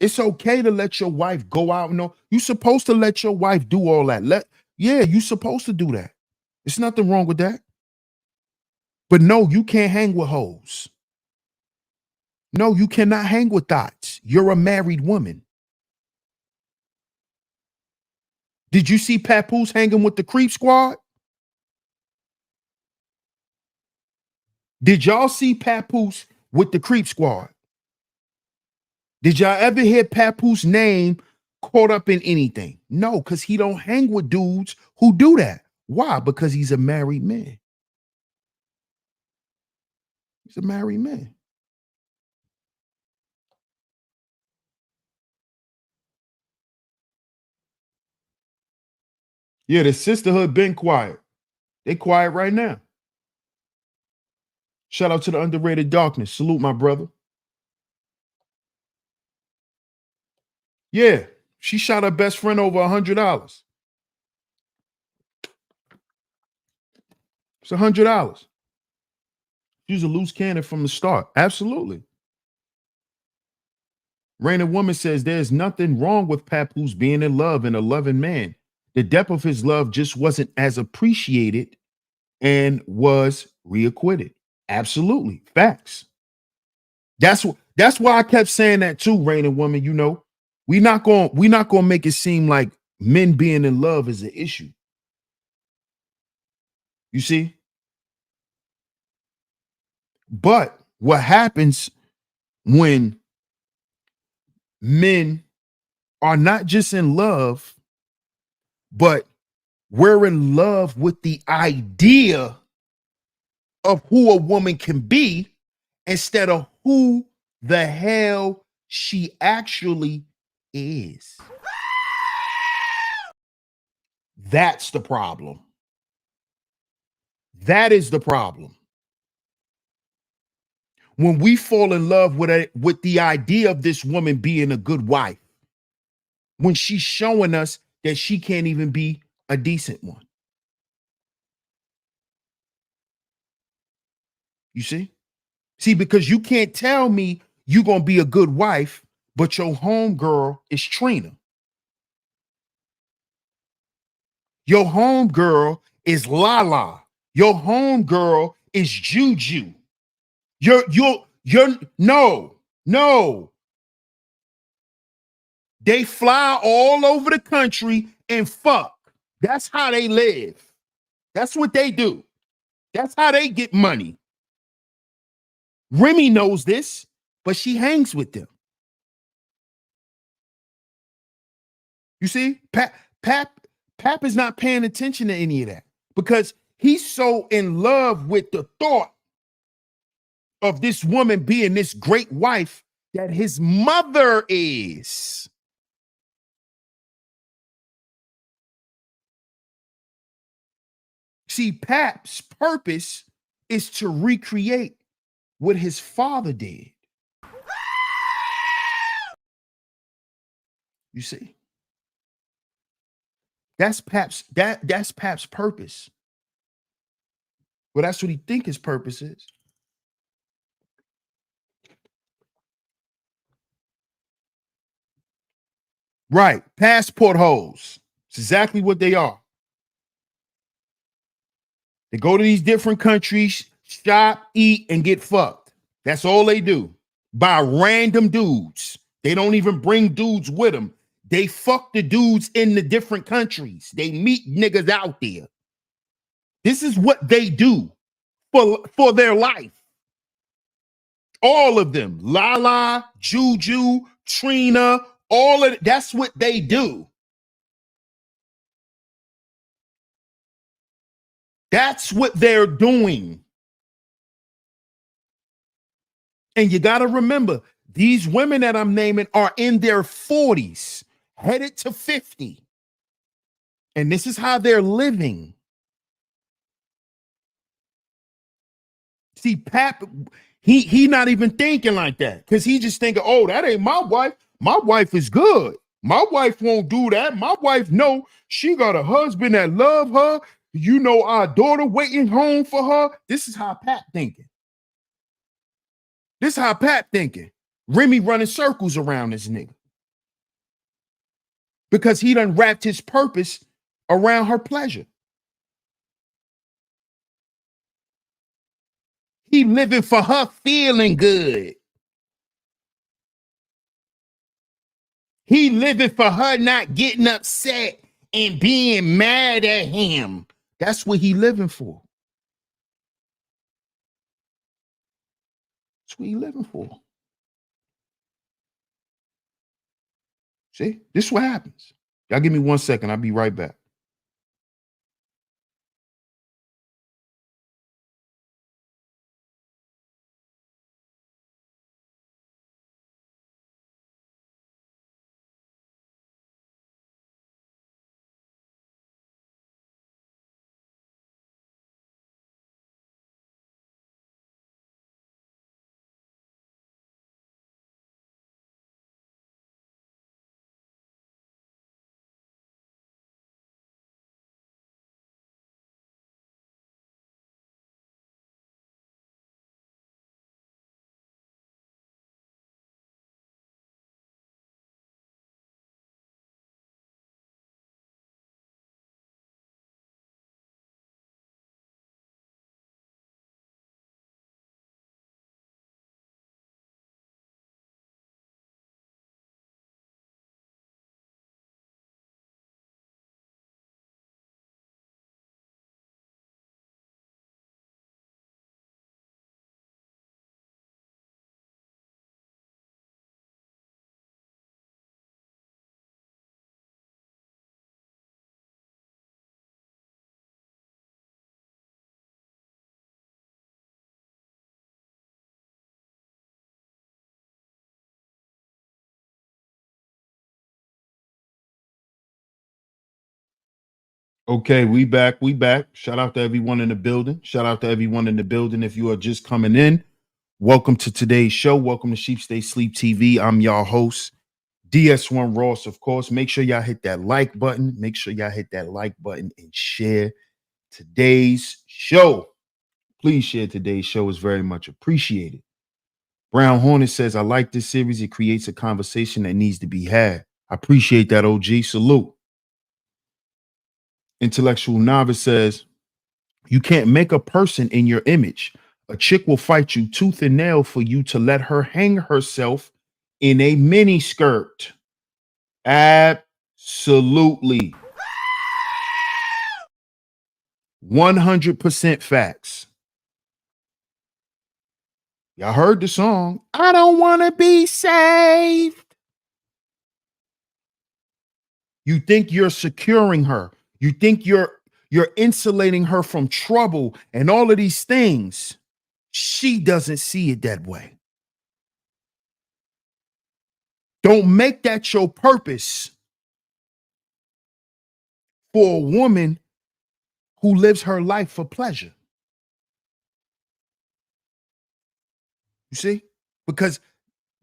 It's okay to let your wife go out. No, you're supposed to let your wife do all that. You're supposed to do that. There's nothing wrong with that. But no, you can't hang with hoes. No, you cannot hang with thoughts. You're a married woman. Did you see Papoose hanging with the creep squad? Did y'all see Papoose with the creep squad? Did y'all ever hear Papoose name caught up in anything. No, because he don't hang with dudes who do that. Why? Because he's a married man. He's a married man. Yeah, the sisterhood been quiet. They quiet right now. Shout out to the underrated darkness. Salute, my brother. Yeah, she shot her best friend over $100. It's $100. She was a loose cannon from the start. Absolutely. Raina Woman says there's nothing wrong with Papoose being in love and a loving man. The depth of his love just wasn't as appreciated and was reacquitted. Absolutely. Facts. That's why I kept saying that too, Raina Woman. You know, we not gonna make it seem like men being in love is an issue. You see? But what happens when men are not just in love, but we're in love with the idea of who a woman can be instead of who the hell she actually is. That's the problem. That is the problem. When we fall in love with the idea of this woman being a good wife, when she's showing us that she can't even be a decent one. You see? See, because you can't tell me you're going to be a good wife, but your homegirl is Trina. Your homegirl is Lala. Your homegirl is Juju. You're no. They fly all over the country and fuck. That's how they live. That's what they do. That's how they get money. Remy knows this, but she hangs with them. You see, Pap is not paying attention to any of that because he's so in love with the thought of this woman being this great wife that his mother is. See, Pap's purpose is to recreate what his father did. You see, that's Pap's purpose. Well, that's what he think his purpose is. Right, passport holes. It's exactly what they are. They go to these different countries, shop, eat, and get fucked. That's all they do. By random dudes. They don't even bring dudes with them. They fuck the dudes in the different countries. They meet niggas out there. This is what they do for their life. All of them. Lala, Juju, Trina, all of it. That's what they do. That's what they're doing. And you got to remember, these women that I'm naming are in their 40s, headed to 50. And this is how they're living. See, Pap, he not even thinking like that because he just thinking, oh, that ain't my wife. My wife is good. My wife won't do that. My wife know she got a husband that love her. You know, our daughter waiting home for her. This is how Pap thinking. This is how Pap thinking. Remy running circles around this nigga because he done wrapped his purpose around her pleasure. He living for her feeling good. He living for her not getting upset and being mad at him. That's what he living for. That's what he living for. See, this is what happens. Y'all give me 1 second. I'll be right back. Okay, we back. We back. Shout out to everyone in the building. Shout out to everyone in the building. If you are just coming in, welcome to today's show. Welcome to Sheep Stay Sleep TV. I'm y'all host, DS1 Ross. Of course, make sure y'all hit that like button. Make sure y'all hit that like button and share today's show. Please share today's show. Is very much appreciated. Brown Hornet says, I like this series. It creates a conversation that needs to be had. I appreciate that, OG. Salute. Intellectual Novice says, you can't make a person in your image. A chick will fight you tooth and nail for you to let her hang herself in a mini skirt. Absolutely. 100% facts. Y'all heard the song. I don't want to be saved. You think you're securing her. You think you're insulating her from trouble and all of these things. She doesn't see it that way. Don't make that your purpose for a woman who lives her life for pleasure. You see? Because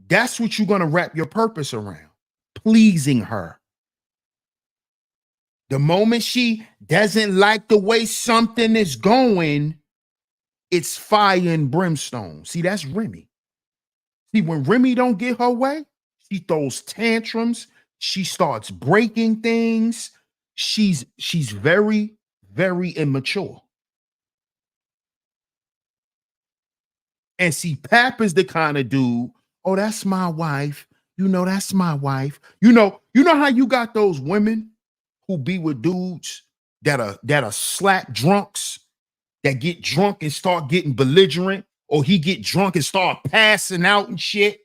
that's what you're going to wrap your purpose around, pleasing her. The moment she doesn't like the way something is going, it's fire and brimstone. See, that's Remy. See, when Remy don't get her way, she throws tantrums. She starts breaking things. She's very, very immature. And see, Pap is the kind of dude, oh, that's my wife. You know, that's my wife. You know how you got those women who be with dudes that are slap drunks, that get drunk and start getting belligerent, or he get drunk and start passing out and shit.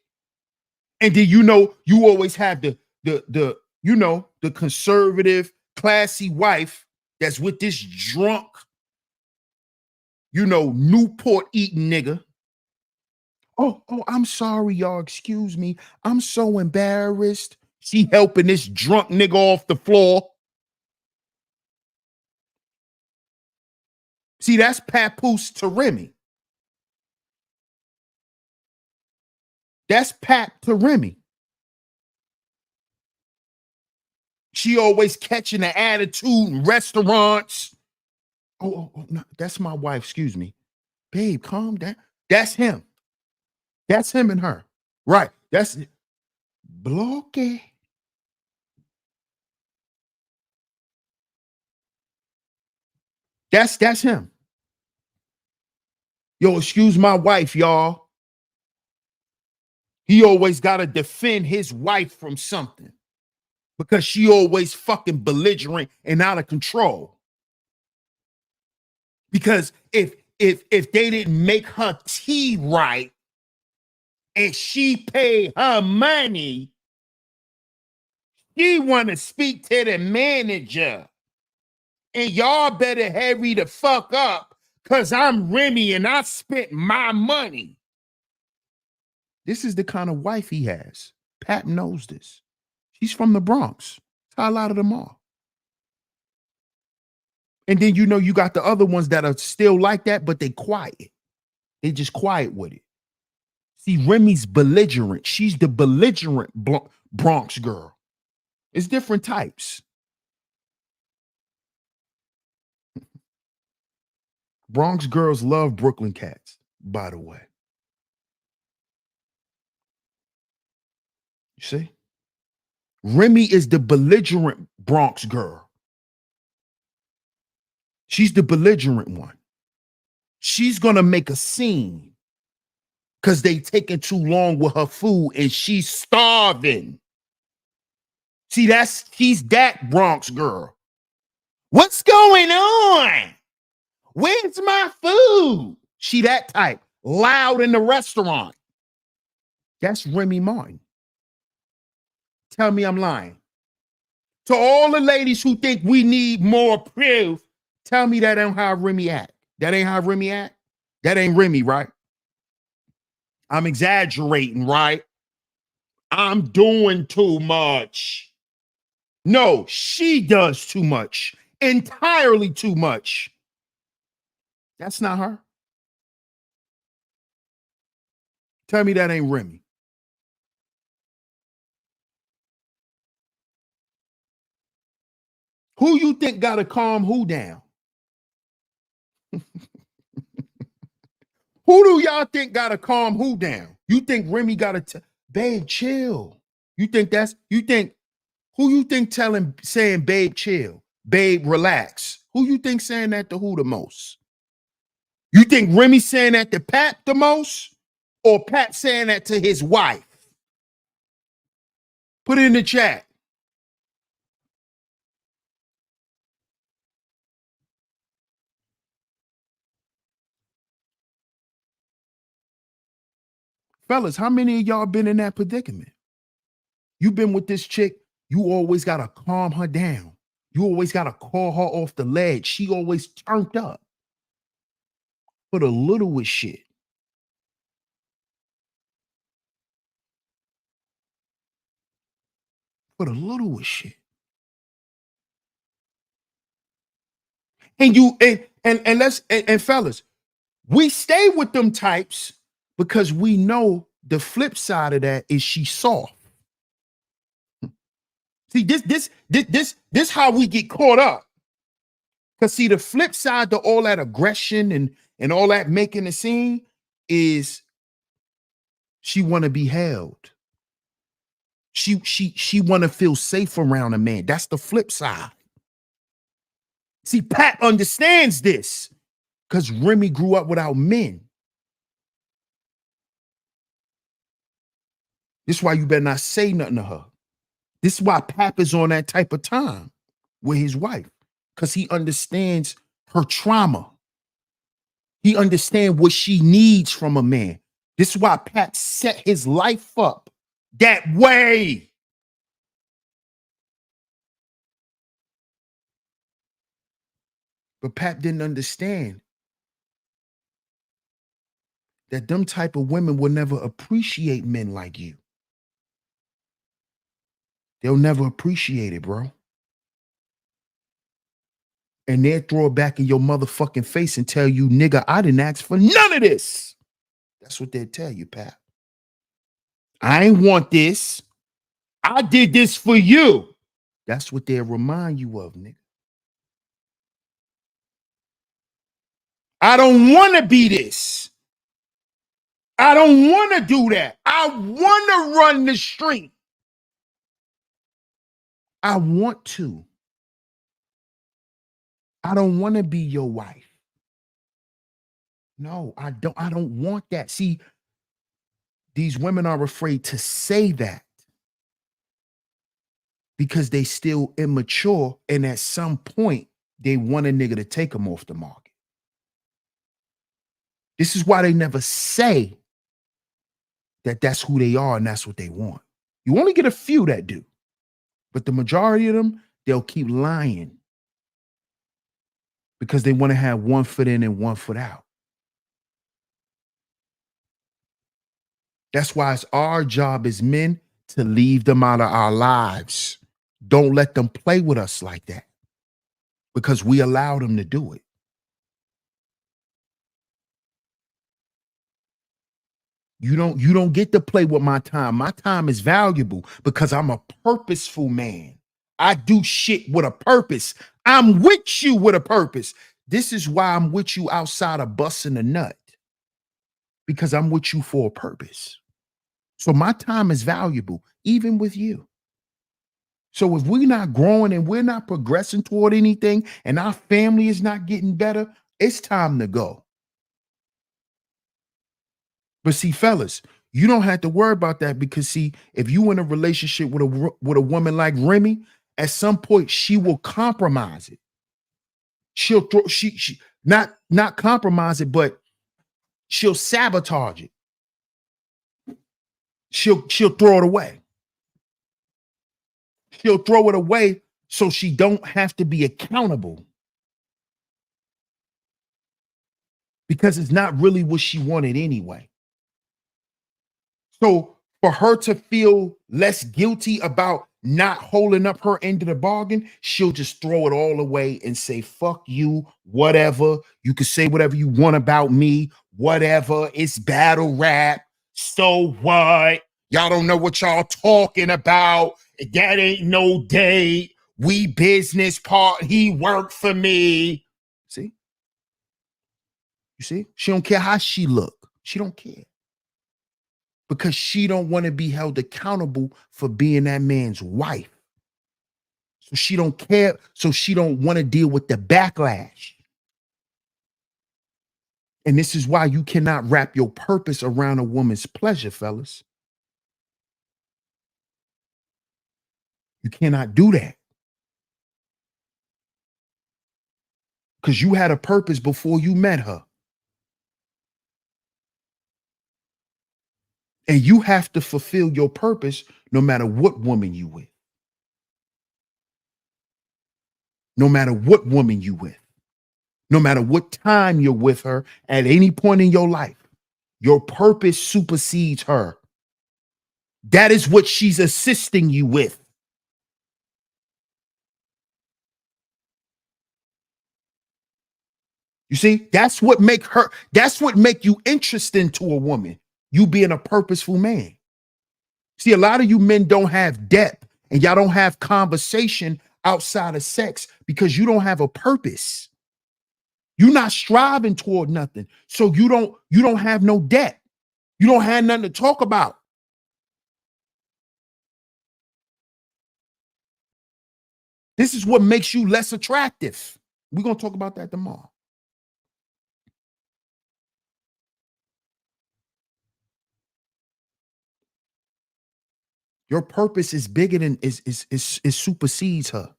And then you always have the the conservative, classy wife that's with this drunk, Newport eating nigga. Oh, I'm sorry, y'all. Excuse me. I'm so embarrassed. She helping this drunk nigga off the floor. See, that's Papoose to Remy. That's Pap to Remy. She always catching the attitude in restaurants. Oh, no, that's my wife. Excuse me. Babe, calm down. That's him. That's him and her. Right. That's Bloque. That's him. Yo, excuse my wife, y'all. He always got to defend his wife from something because she always fucking belligerent and out of control. Because if they didn't make her tea right and she paid her money, She want to speak to the manager. And y'all better hurry the fuck up, because I'm Remy and I spent my money. This is the kind of wife he has. Pat knows this. She's from the Bronx. That's how a lot of them are. And then you got the other ones that are still like that, but they quiet. They just quiet with it. See, Remy's belligerent. She's the belligerent Bronx girl. It's different types. Bronx girls love Brooklyn cats, by the way. You see? Remy is the belligerent Bronx girl. She's the belligerent one. She's going to make a scene because they taking too long with her food and she's starving. See, she's that Bronx girl. What's going on? Where's my food? She that type. Loud in the restaurant. That's Remy Martin. Tell me I'm lying. To all the ladies who think we need more proof, tell me that ain't how Remy act. That ain't how Remy act. That ain't Remy, right? I'm exaggerating, right? I'm doing too much. No, she does too much. Entirely too much. That's not her. Tell me that ain't Remy. Who you think got to calm who down? Who do y'all think got to calm who down? You think Remy got to babe, chill. You think who you think saying babe, chill, babe, relax? Who you think saying that to who the most? You think Remy saying that to Pat the most? Or Pat saying that to his wife? Put it in the chat. Fellas, how many of y'all been in that predicament? You been with this chick, you always got to calm her down. You always got to call her off the ledge. She always turned up for the littlest shit. For the littlest shit. And fellas, we stay with them types because we know the flip side of that is she soft. See, this how we get caught up. Because see, the flip side to all that aggression and all that making a scene is she want to be held. She want to feel safe around a man. That's the flip side. See, Pat understands this because Remy grew up without men. This is why you better not say nothing to her. This is why Pap is on that type of time with his wife, because he understands her trauma. He understands what she needs from a man. This is why Pap set his life up that way. But Pap didn't understand that them type of women will never appreciate men like you. They'll never appreciate it, bro. And they'll throw it back in your motherfucking face and tell you, nigga, I didn't ask for none of this. That's what they'll tell you, Pat. I ain't want this. I did this for you. That's what they'll remind you of, nigga. I don't want to be this. I don't want to do that. I want to run the street. I want to. I don't want to be your wife. No, I don't want that. See, these women are afraid to say that because they still immature, and at some point they want a nigga to take them off the market. This is why they never say that that's who they are and that's what they want. You only get a few that do. But the majority of them, they'll keep lying because they want to have one foot in and one foot out. That's why it's our job as men to leave them out of our lives. Don't let them play with us like that because we allow them to do it. You don't get to play with my time. My time is valuable because I'm a purposeful man. I do shit with a purpose. I'm with you with a purpose. This is why I'm with you outside of busting a nut, because I'm with you for a purpose. So my time is valuable, even with you. So if we're not growing and we're not progressing toward anything and our family is not getting better, it's time to go. But see, fellas, you don't have to worry about that because see, if you in a relationship with a woman like Remy, at some point she will compromise it. She'll throw she not compromise it, but she'll sabotage it. She'll throw it away. She'll throw it away so she don't have to be accountable. Because it's not really what she wanted anyway. So for her to feel less guilty about not holding up her end of the bargain, she'll just throw it all away and say, fuck you, whatever. You can say whatever you want about me, whatever. It's battle rap. So what? Y'all don't know what y'all talking about. That ain't no date. We business part. He worked for me. See? You see? She don't care how she look. She don't care. Because she don't want to be held accountable for being that man's wife. So she don't care. So she don't want to deal with the backlash. And this is why you cannot wrap your purpose around a woman's pleasure, fellas. You cannot do that. Because you had a purpose before you met her. And you have to fulfill your purpose no matter what woman you with. No matter what woman you with. No matter what time you're with her at any point in your life. Your purpose supersedes her. That is what she's assisting you with. You see, that's what make you interesting to a woman. You being a purposeful man. See, a lot of you men don't have depth and y'all don't have conversation outside of sex because you don't have a purpose. You're not striving toward nothing. So you don't have no depth. You don't have nothing to talk about. This is what makes you less attractive. We're going to talk about that tomorrow. Your purpose is bigger than it supersedes her.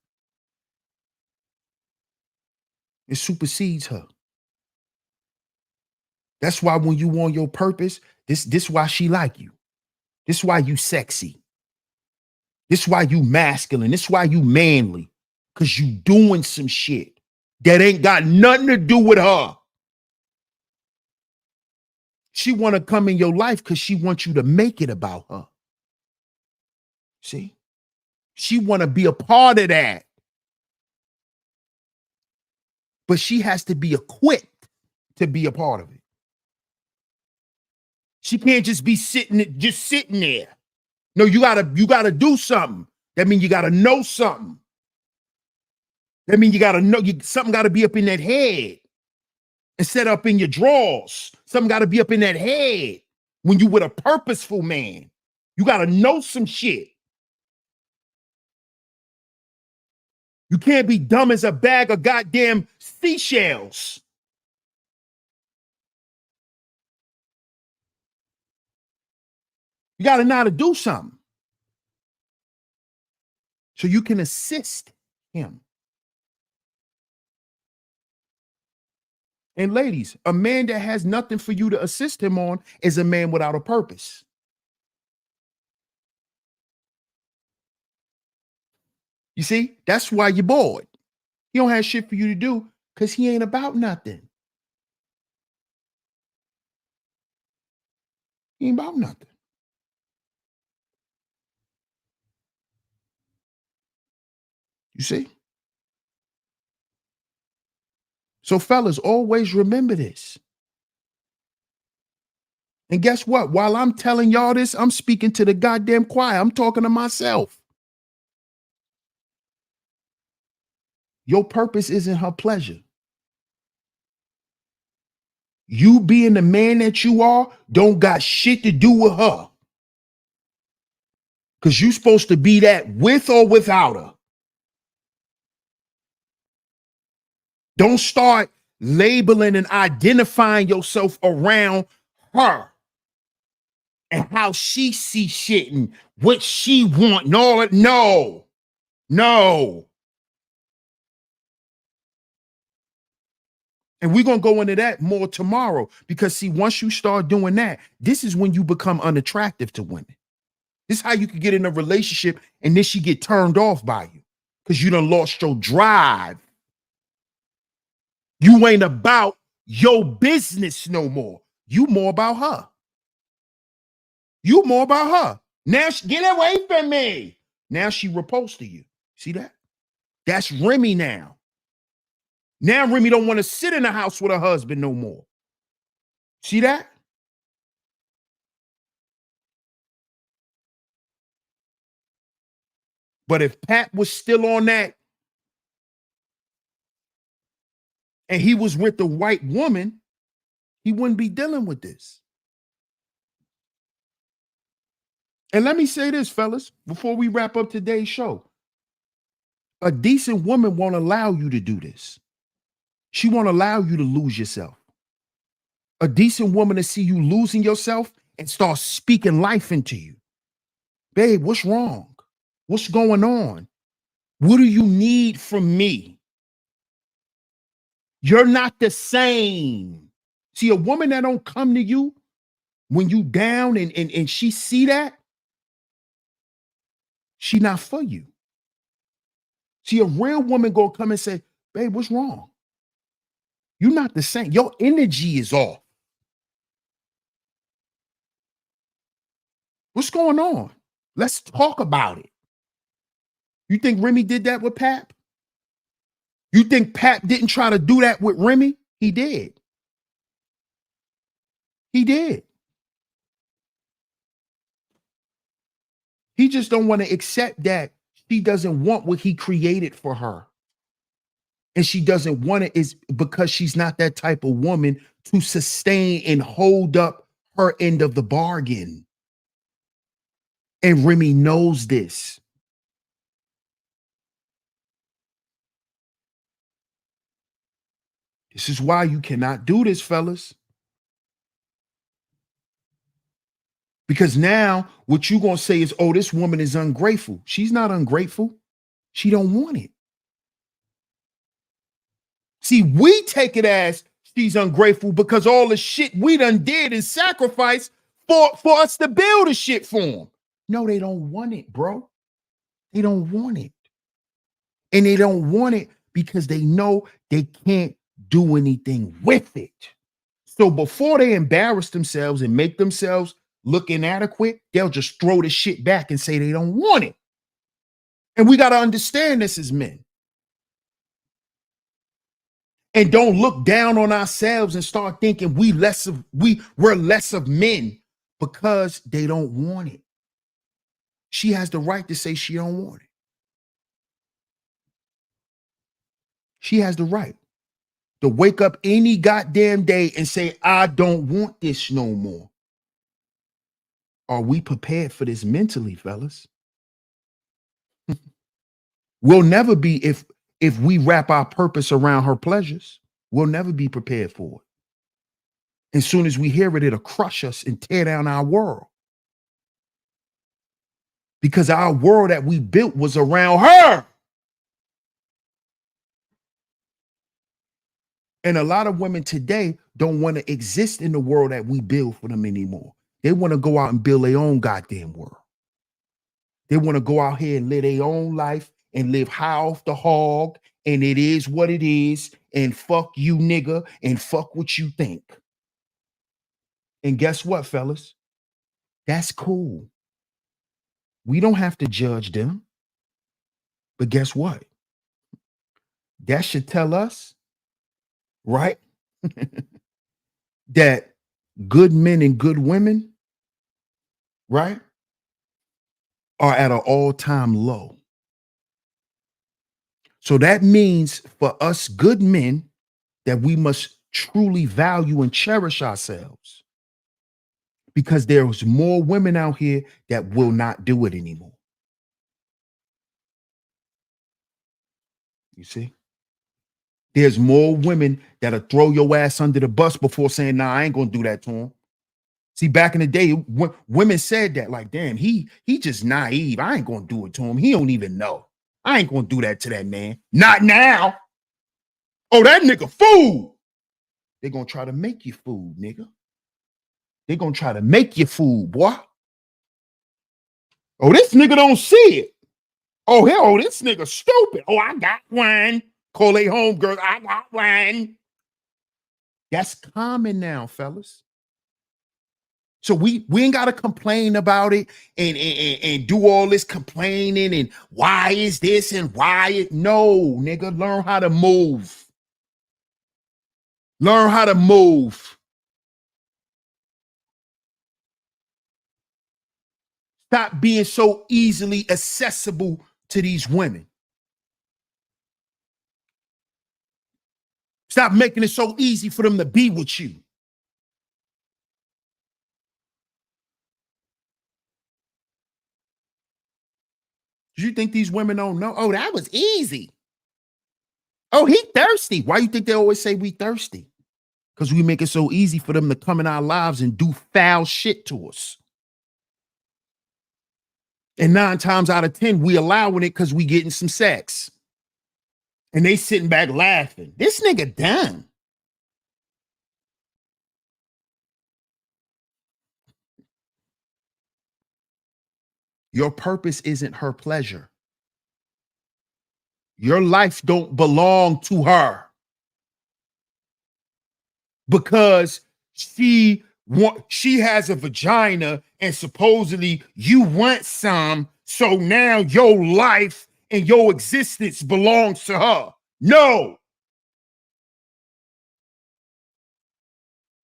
It supersedes her. That's why when you want your purpose, this why she like you. This why you sexy. This why you masculine. This why you manly. Cause you doing some shit that ain't got nothing to do with her. She want to come in your life because she wants you to make it about her. See? She want to be a part of that. But she has to be equipped to be a part of it. She can't just be sitting there. No, you gotta do something. That means you gotta know something. That means you gotta know something gotta be up in that head and set up in your drawers. Something gotta be up in that head when you with a purposeful man. You gotta know some shit. You can't be dumb as a bag of goddamn seashells. You gotta know how to do something. So you can assist him. And ladies, a man that has nothing for you to assist him on is a man without a purpose. You see, that's why you're bored. He don't have shit for you to do because he ain't about nothing. He ain't about nothing. You see? So, fellas, always remember this. And guess what? While I'm telling y'all this, I'm speaking to the goddamn choir. I'm talking to myself. Your purpose isn't her pleasure. You being the man that you are don't got shit to do with her. Because you're supposed to be that with or without her. Don't start labeling and identifying yourself around her and how she see shit and what she want and all that. No. And we're going to go into that more tomorrow because, see, once you start doing that, this is when you become unattractive to women. This is how you can get in a relationship and then she get turned off by you because you done lost your drive. You ain't about your business no more. You more about her. You more about her. Now, get away from me. Now she repulsed to you. See that? That's Remy now. Now Remy don't want to sit in the house with her husband no more. See that? But if Pat was still on that and he was with the white woman, he wouldn't be dealing with this. And let me say this, fellas, before we wrap up today's show. A decent woman won't allow you to do this. She won't allow you to lose yourself. A decent woman to see you losing yourself and start speaking life into you. Babe, what's wrong? What's going on? What do you need from me? You're not the same. See, a woman that don't come to you when you down and she see that, she not for you. See, a real woman gonna come and say, babe, what's wrong? You're not the same. Your energy is off. What's going on? Let's talk about it. You think Remy did that with Pap? You think Pap didn't try to do that with Remy? He did. He did. He just don't want to accept that she doesn't want what he created for her. And she doesn't want it is because she's not that type of woman to sustain and hold up her end of the bargain. And Remy knows this. This is why you cannot do this, fellas. Because now what you're going to say is, oh, this woman is ungrateful. She's not ungrateful. She don't want it. See, we take it as she's ungrateful because all the shit we done did and sacrificed for us to build a shit for them. No, they don't want it, bro. They don't want it. And they don't want it because they know they can't do anything with it. So before they embarrass themselves and make themselves look inadequate, they'll just throw the shit back and say they don't want it. And we got to understand this as men. And don't look down on ourselves and start thinking we're less of men because they don't want it. She has the right to say she don't want it. She has the right to wake up any goddamn day and say, I don't want this no more. Are we prepared for this mentally, fellas? We'll never be if we wrap our purpose around her pleasures. We'll never be prepared for it. As soon as we hear it, it'll crush us and tear down our world. Because our world that we built was around her. And a lot of women today don't want to exist in the world that we build for them anymore. They want to go out and build their own goddamn world. They want to go out here and live their own life and live high off the hog, and it is what it is, and fuck you, nigga, and fuck what you think. And guess what, fellas? That's cool. We don't have to judge them. But guess what? That should tell us, right? That good men and good women, right, are at an all-time low. So that means for us good men that we must truly value and cherish ourselves, because there's more women out here that will not do it anymore. You see? There's more women that'll throw your ass under the bus before saying, nah, I ain't gonna do that to him. See, back in the day, women said that, like, damn, he just naive. I ain't gonna do it to him. He don't even know. I ain't gonna do that to that man. Not now. Oh, that nigga fool. They're gonna try to make you fool, nigga. They're gonna try to make you fool, boy. Oh, this nigga don't see it. Oh, hell, this nigga stupid. Oh, I got one. Call they homegirls, I got one. That's common now, fellas. So we ain't got to complain about it and do all this complaining and why is this and why it. No, nigga, learn how to move. Learn how to move. Stop being so easily accessible to these women. Stop making it so easy for them to be with you. You think these women don't know? Oh, that was easy. Oh, he thirsty. Why you think they always say we thirsty? Because we make it so easy for them to come in our lives and do foul shit to us. And 9 times out of 10, we allowing it because we getting some sex. And they sitting back laughing. This nigga dumb. Your purpose isn't her pleasure. Your life don't belong to her. Because she has a vagina and supposedly you want some, so now your life and your existence belongs to her. No.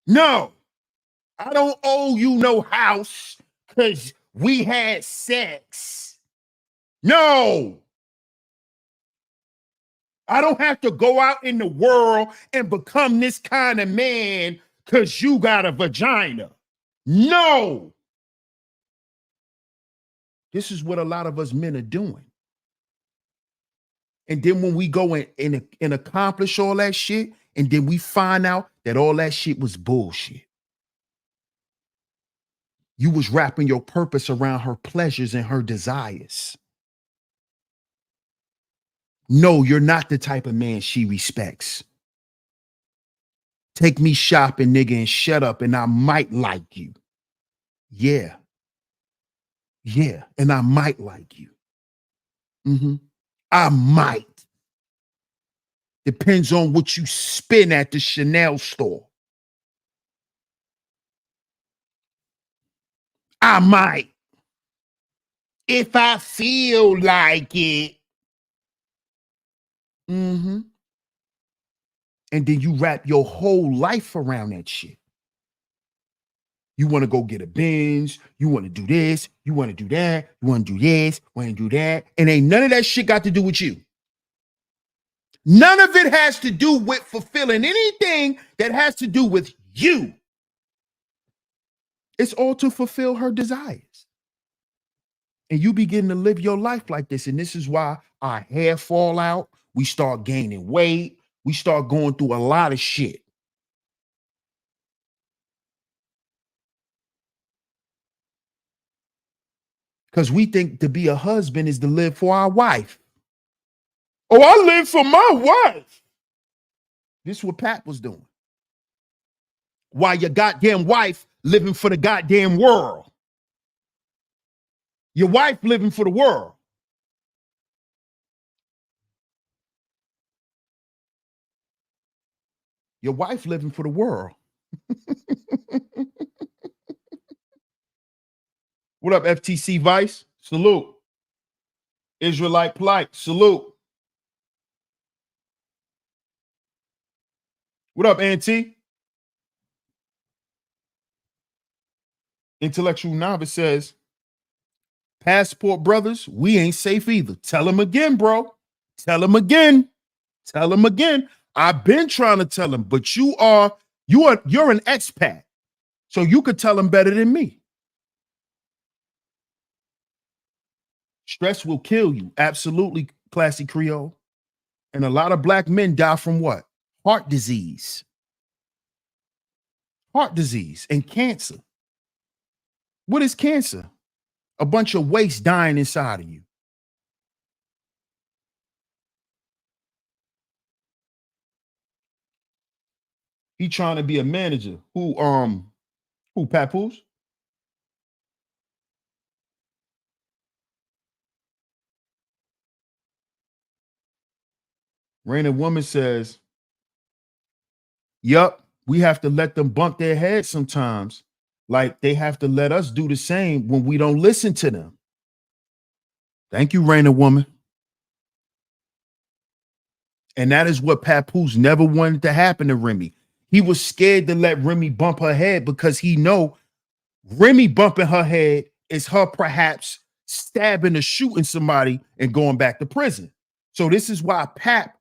No. I don't owe you no house because we had sex. No. I don't have to go out in the world and become this kind of man because you got a vagina. No. This is what a lot of us men are doing. And then when we go and accomplish all that shit, and then we find out that all that shit was bullshit. You was wrapping your purpose around her pleasures and her desires. No, you're not the type of man she respects. Take me shopping, nigga, and shut up, and I might like you. Yeah. Yeah, and I might like you. I might. Depends on what you spend at the Chanel store. I might. If I feel like it. And then you wrap your whole life around that shit. You want to go get a Benz. You want to do this. You want to do that. You want to do this. Want to do that. And ain't none of that shit got to do with you. None of it has to do with fulfilling anything that has to do with you. It's all to fulfill her desires. And you begin to live your life like this. And this is why our hair fall out. We start gaining weight. We start going through a lot of shit. Because we think to be a husband is to live for our wife. Oh, I live for my wife. This is what Pat was doing. While your goddamn wife living for the goddamn world. Your wife living for the world. Your wife living for the world. What up, FTC Vice? Salute. Israelite Plight. Salute. What up, Auntie? Intellectual Novice says, Passport Brothers, we ain't safe either. Tell them again, bro. Tell them again. Tell them again. I've been trying to tell them, but you're an expat, so you could tell them better than me. Stress will kill you. Absolutely, Classy Creole. And a lot of black men die from what? Heart disease. Heart disease and cancer. What is cancer? A bunch of waste dying inside of you. He trying to be a manager. Who Papoose? Raina Woman says, yup, we have to let them bump their heads sometimes. Like they have to let us do the same when we don't listen to them. Thank you, Raina Woman. And that is what Papoose never wanted to happen to Remy. He was scared to let Remy bump her head because he know Remy bumping her head is her perhaps stabbing or shooting somebody and going back to prison. So this is why Pap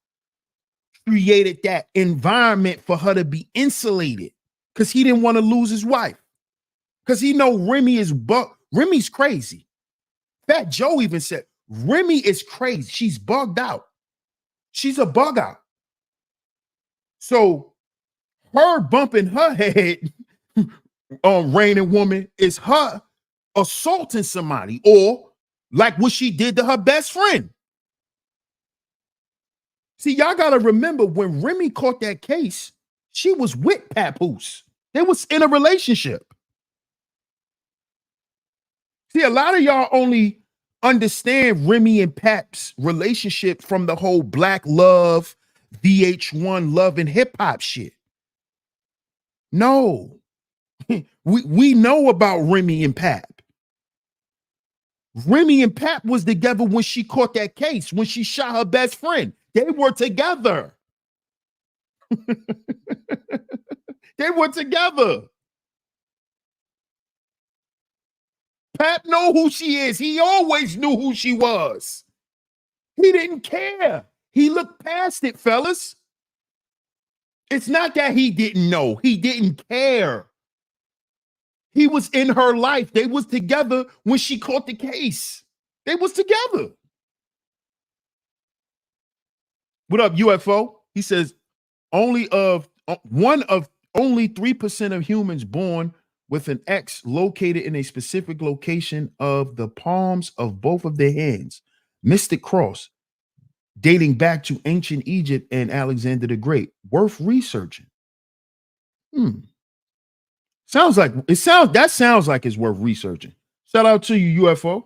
created that environment for her to be insulated, because he didn't want to lose his wife. Because he know Remy's crazy. Fat Joe even said Remy is crazy. She's bugged out. She's a bug out. So her bumping her head on Raining Woman is her assaulting somebody, or like what she did to her best friend. See, y'all got to remember when Remy caught that case, she was with Papoose. They was in a relationship. See, a lot of y'all only understand Remy and Pap's relationship from the whole Black Love, VH1 Love and Hip Hop shit. No, we know about Remy and Pap. Remy and Pap was together when she caught that case, when she shot her best friend. They were together. They were together. Pap know who she is. He always knew who she was. He didn't care. He looked past it, fellas. It's not that he didn't know. He didn't care. He was in her life. They was together when she caught the case. They was together. What up, UFO? He says only 3% of humans born with an X located in a specific location of the palms of both of their hands. Mystic cross dating back to ancient Egypt and Alexander the Great. Worth researching. Sounds like it's worth researching. Shout out to you, UFO.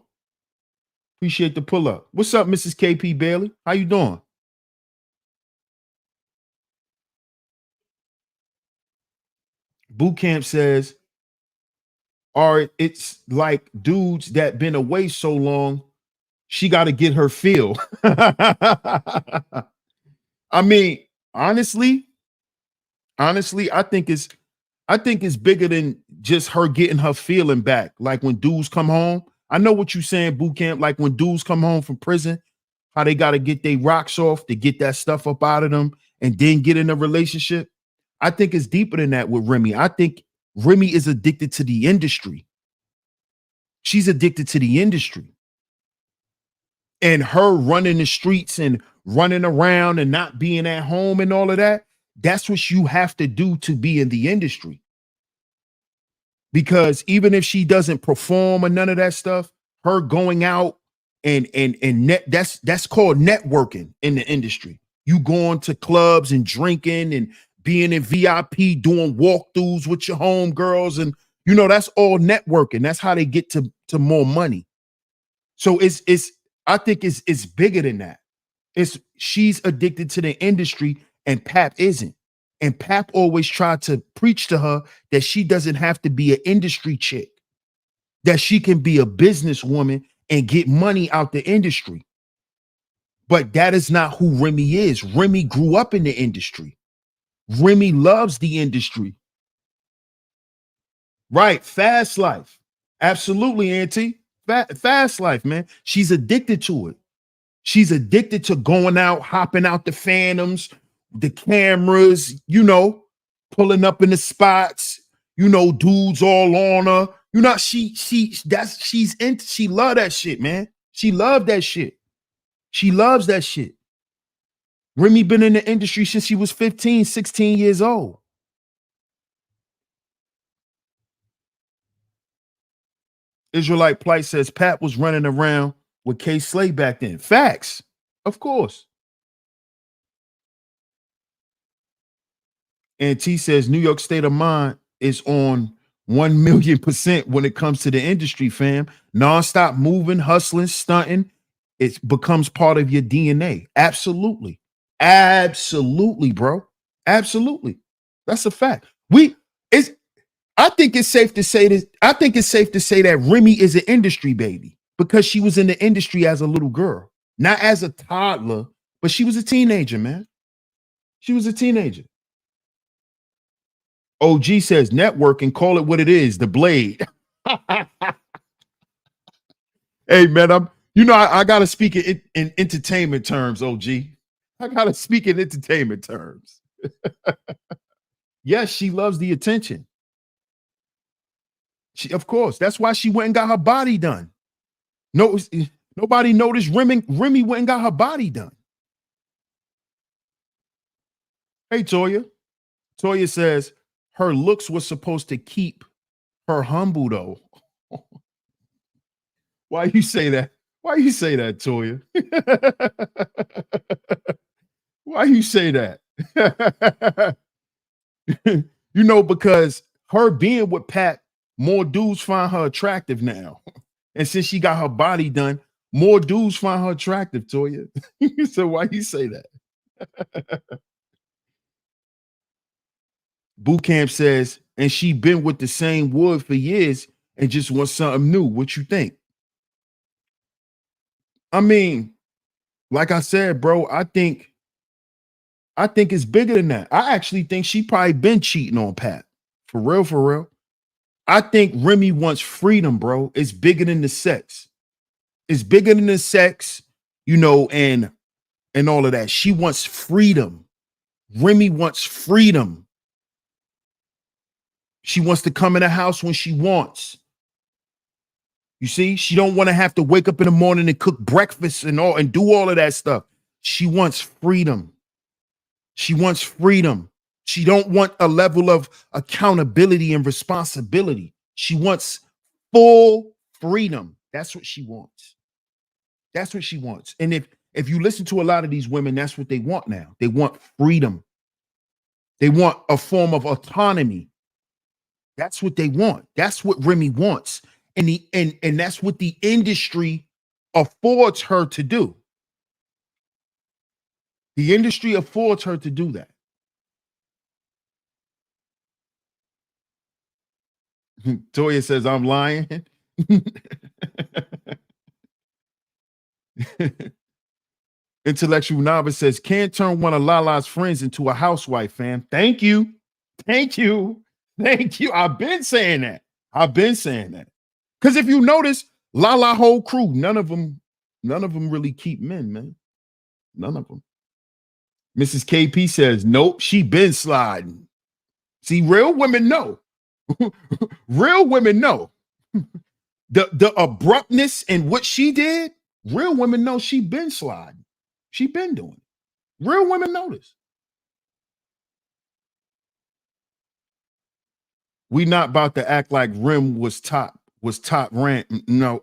Appreciate the pull up. What's up, Mrs. KP Bailey? How you doing? Boot Camp says, it's like dudes that been away so long, she got to get her feel. I mean, honestly, I think it's bigger than just her getting her feeling back. Like when dudes come home, I know what you're saying, Boot Camp. Like when dudes come home from prison, how they got to get their rocks off to get that stuff up out of them and then get in a relationship. I think it's deeper than that with Remy. I think Remy is addicted to the industry. She's addicted to the industry. And her running the streets and running around and not being at home and all of that, that's what you have to do to be in the industry. Because even if she doesn't perform or none of that stuff, her going out and that's called networking in the industry. You going to clubs and drinking and being in VIP, doing walkthroughs with your homegirls, and that's all networking. That's how they get to more money. So I think it's bigger than that. She's addicted to the industry and Pap isn't. And Pap always tried to preach to her that she doesn't have to be an industry chick, that she can be a businesswoman and get money out the industry. But that is not who Remy is. Remy grew up in the industry. Remy loves the industry. Right. Fast life. Absolutely, Auntie. Fast life, man. She's addicted to it. She's addicted to going out, hopping out the Phantoms, the cameras, pulling up in the spots, dudes all on her. She love that shit, man. She love that shit. She loves that shit. Remy been in the industry since she was 15, 16 years old. Israelite Plight says Pat was running around with K Slay back then. Facts. Of course. And T says New York State of Mind is on 1,000,000% when it comes to the industry, fam. Non-stop moving, hustling, stunting. It becomes part of your DNA. Absolutely. Absolutely, bro. Absolutely. That's a fact. I think it's safe to say this. I think it's safe to say that Remy is an industry baby because she was in the industry as a little girl, not as a toddler, but she was a teenager, man. She was a teenager. OG says network and call it what it is, the blade. Hey, man, I gotta speak in entertainment terms, OG. I gotta speak in entertainment terms. Yes, she loves the attention. Of course, that's why she went and got her body done. No, nobody noticed Remy went and got her body done. Hey, Toya. Toya says her looks was supposed to keep her humble, though. Why you say that? Why you say that, Toya? Why you say that? Because her being with Pat, more dudes find her attractive now. And since she got her body done, more dudes find her attractive, Toya. So why you say that? Boot Camp says, and she been with the same wood for years and just wants something new. What you think? I mean, like I said, bro, I think it's bigger than that. I actually think she probably been cheating on Pat. For real, for real. I think Remy wants freedom, bro. It's bigger than the sex. It's bigger than the sex, and all of that. She wants freedom. Remy wants freedom. She wants to come in the house when she wants. You see, she don't want to have to wake up in the morning and cook breakfast and do all of that stuff. She wants freedom. She wants freedom. She don't want a level of accountability and responsibility. She wants full freedom. That's what she wants. That's what she wants. And if you listen to a lot of these women, that's what they want now. They want freedom. They want a form of autonomy. That's what they want. That's what Remy wants. And that's what the industry affords her to do. The industry affords her to do that. Toya says, I'm lying. Intellectual Novice says, can't turn one of Lala's friends into a housewife, fam. Thank you. Thank you. Thank you. I've been saying that. Because if you notice, Lala whole crew, none of them really keep men, man. None of them. Mrs. KP says, nope, she been sliding. See, real women know. Real women know. The abruptness in what she did, real women know she been sliding. She been doing it. Real women know this. We not about to act like Rim was top rank. No,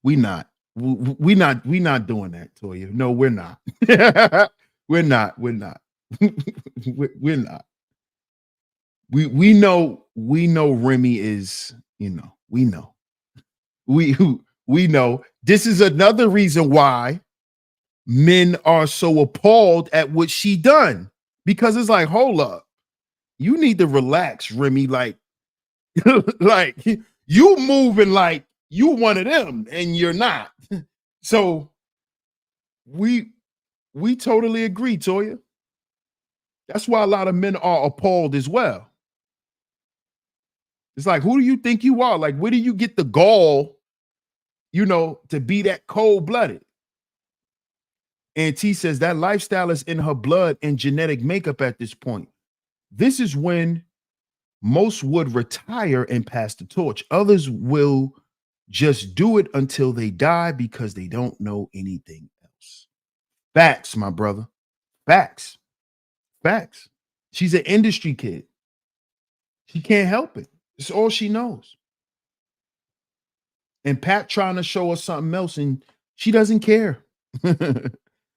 we not. We not doing that, Toya. No, we're not. We're not. We're not. We're not. We know Remy is, we know. We know. This is another reason why men are so appalled at what she done. Because it's like, hold up, you need to relax, Remy. Like, like you moving like you one of them, and you're not. So we totally agree, Toya. That's why a lot of men are appalled as well. It's like, who do you think you are? Like, where do you get the gall, to be that cold-blooded? And T says that lifestyle is in her blood and genetic makeup at this point. This is when most would retire and pass the torch. Others will just do it until they die because they don't know anything else. Facts, my brother. Facts. Facts. She's an industry kid. She can't help it. It's all she knows. And Pat trying to show us something else, and she doesn't care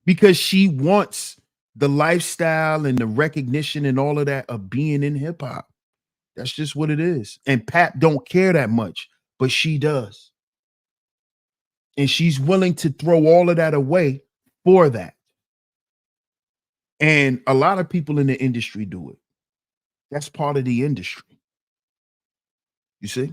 because she wants the lifestyle and the recognition and all of that of being in hip hop. That's just what it is. And Pat don't care that much, but she does. And she's willing to throw all of that away for that. And a lot of people in the industry do it. That's part of the industry. You see?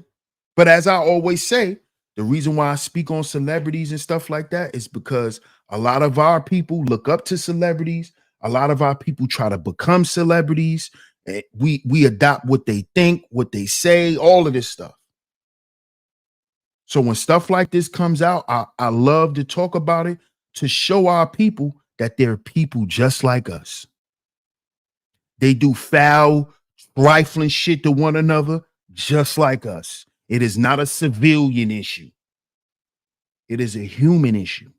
But as I always say, the reason why I speak on celebrities and stuff like that is because a lot of our people look up to celebrities. A lot of our people try to become celebrities. We adopt what they think, what they say, all of this stuff. So when stuff like this comes out, I love to talk about it to show our people that they're people just like us. They do foul, trifling shit to one another just like us. It is not a civilian issue. It is a human issue.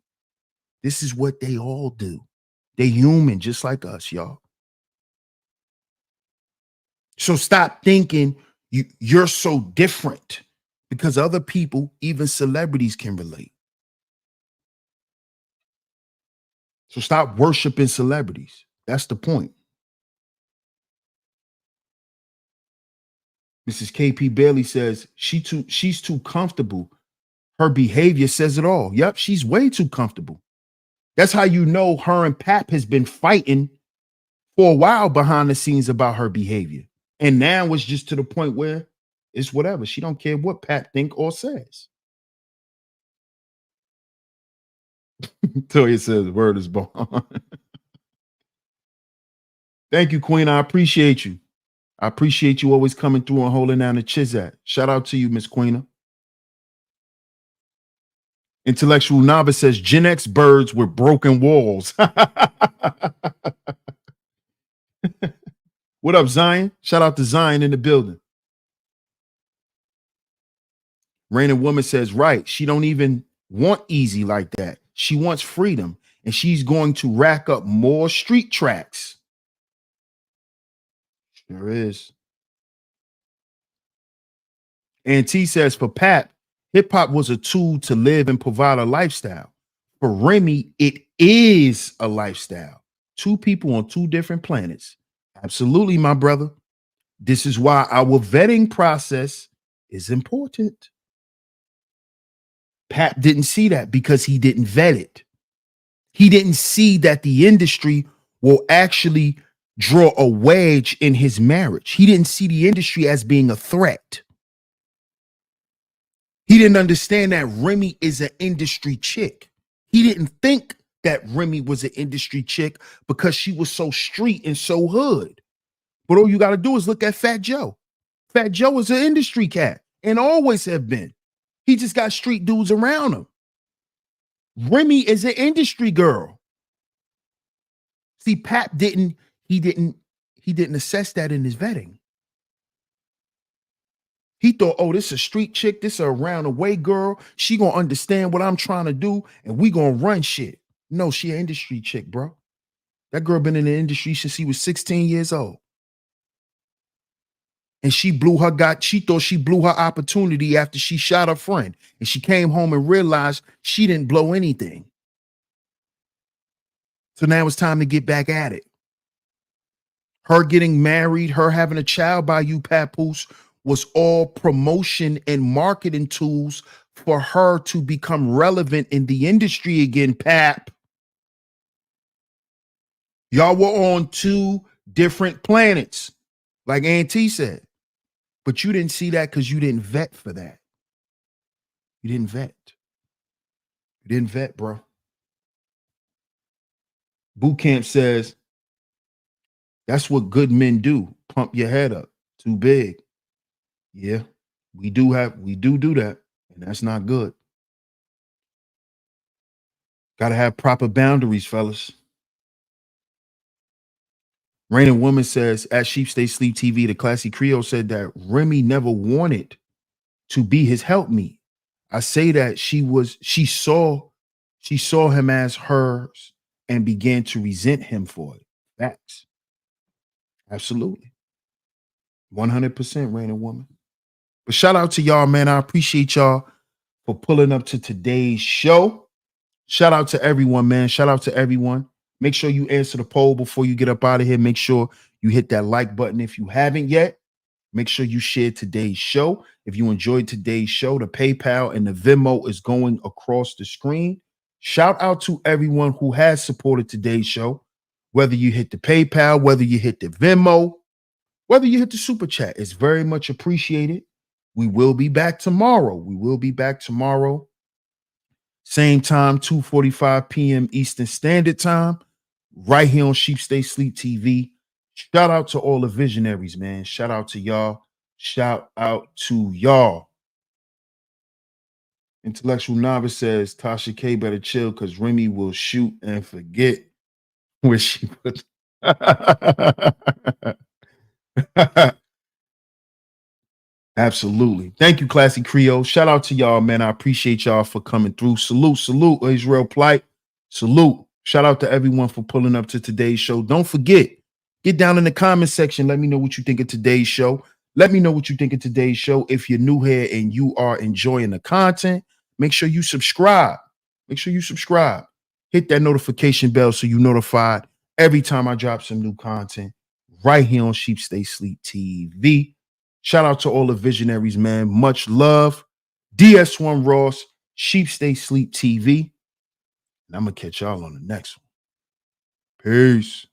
This is what they all do. They're human just like us, y'all. So stop thinking you're so different, because other people, even celebrities, can relate. So stop worshiping celebrities. That's the point. Mrs. KP Bailey says she's too comfortable. Her behavior says it all. Yep, she's way too comfortable. That's how you know her and Pap has been fighting for a while behind the scenes about her behavior. And now it's just to the point where it's whatever. She don't care what Pap think or says. Toya says, word is born. Thank you, Queen. I appreciate you. I appreciate you always coming through and holding down the Chizat. Shout out to you, Miss Queena. Intellectual Novice says Gen X birds with broken walls. What up, Zion? Shout out to Zion in the building. Raina Woman says, right, she don't even want easy like that. She wants freedom, and she's going to rack up more street tracks. Sure is. And T says, for Pat, hip hop was a tool to live and provide a lifestyle. For Remy, it is a lifestyle. Two people on two different planets. Absolutely, my brother. This is why our vetting process is important. Pat didn't see that because he didn't vet it. He didn't see that the industry will actually draw a wedge in his marriage. He didn't see the industry as being a threat. He didn't understand that Remy is an industry chick. He didn't think that Remy was an industry chick because she was so street and so hood. But all you got to do is look at Fat Joe. Fat Joe is an industry cat and always have been. He just got street dudes around him. Remy is an industry girl. See, Pat didn't assess that in his vetting. He thought, oh, this is a street chick, this is a around the way girl. She gonna understand what I'm trying to do, and we gonna run shit. No, she an industry chick, bro. That girl been in the industry since she was 16 years old. And she thought she blew her opportunity after she shot her friend. And she came home and realized she didn't blow anything. So now it's time to get back at it. Her getting married, her having a child by you, Papoose, was all promotion and marketing tools for her to become relevant in the industry again, Pap. Y'all were on two different planets, like Auntie said. But you didn't see that because you didn't vet for that. You didn't vet. You didn't vet, bro. Boot camp says that's what good men do. Pump your head up. Too big. Yeah, we do that, and that's not good. Got to have proper boundaries, fellas. Raining Woman says, at Sheep Stay Sleep TV, the classy Creole said that Remy never wanted to be his helpmeet. I say that she saw him as hers and began to resent him for it. Facts. Absolutely. 100% Raining Woman. But shout out to y'all, man. I appreciate y'all for pulling up to today's show. Shout out to everyone, man. Shout out to everyone. Make sure you answer the poll before you get up out of here. Make sure you hit that like button if you haven't yet. Make sure you share today's show. If you enjoyed today's show, the PayPal and the Venmo is going across the screen. Shout out to everyone who has supported today's show, whether you hit the PayPal, whether you hit the Venmo, whether you hit the Super Chat. It's very much appreciated. We will be back tomorrow. Same time, 2:45 p.m. Eastern Standard Time, right here on Sheep Stay Sleep TV. Shout out to all the visionaries, man. Shout out to y'all. Shout out to y'all. Intellectual Novice says Tasha K better chill because Remy will shoot and forget where she put. Absolutely. Thank you, Classy Creole. Shout out to y'all, man. I appreciate y'all for coming through. Salute, Israel Plight. Salute. Shout out to everyone for pulling up to today's show. Don't forget, get down in the comment section. Let me know what you think of today's show. If you're new here and you are enjoying the content, make sure you subscribe. Hit that notification bell so you're notified every time I drop some new content right here on Sheep Stay Sleep TV. Shout out to all the visionaries, man. Much love. DS1 Ross, Sheep Stay Sleep TV. And I'm going to catch y'all on the next one. Peace.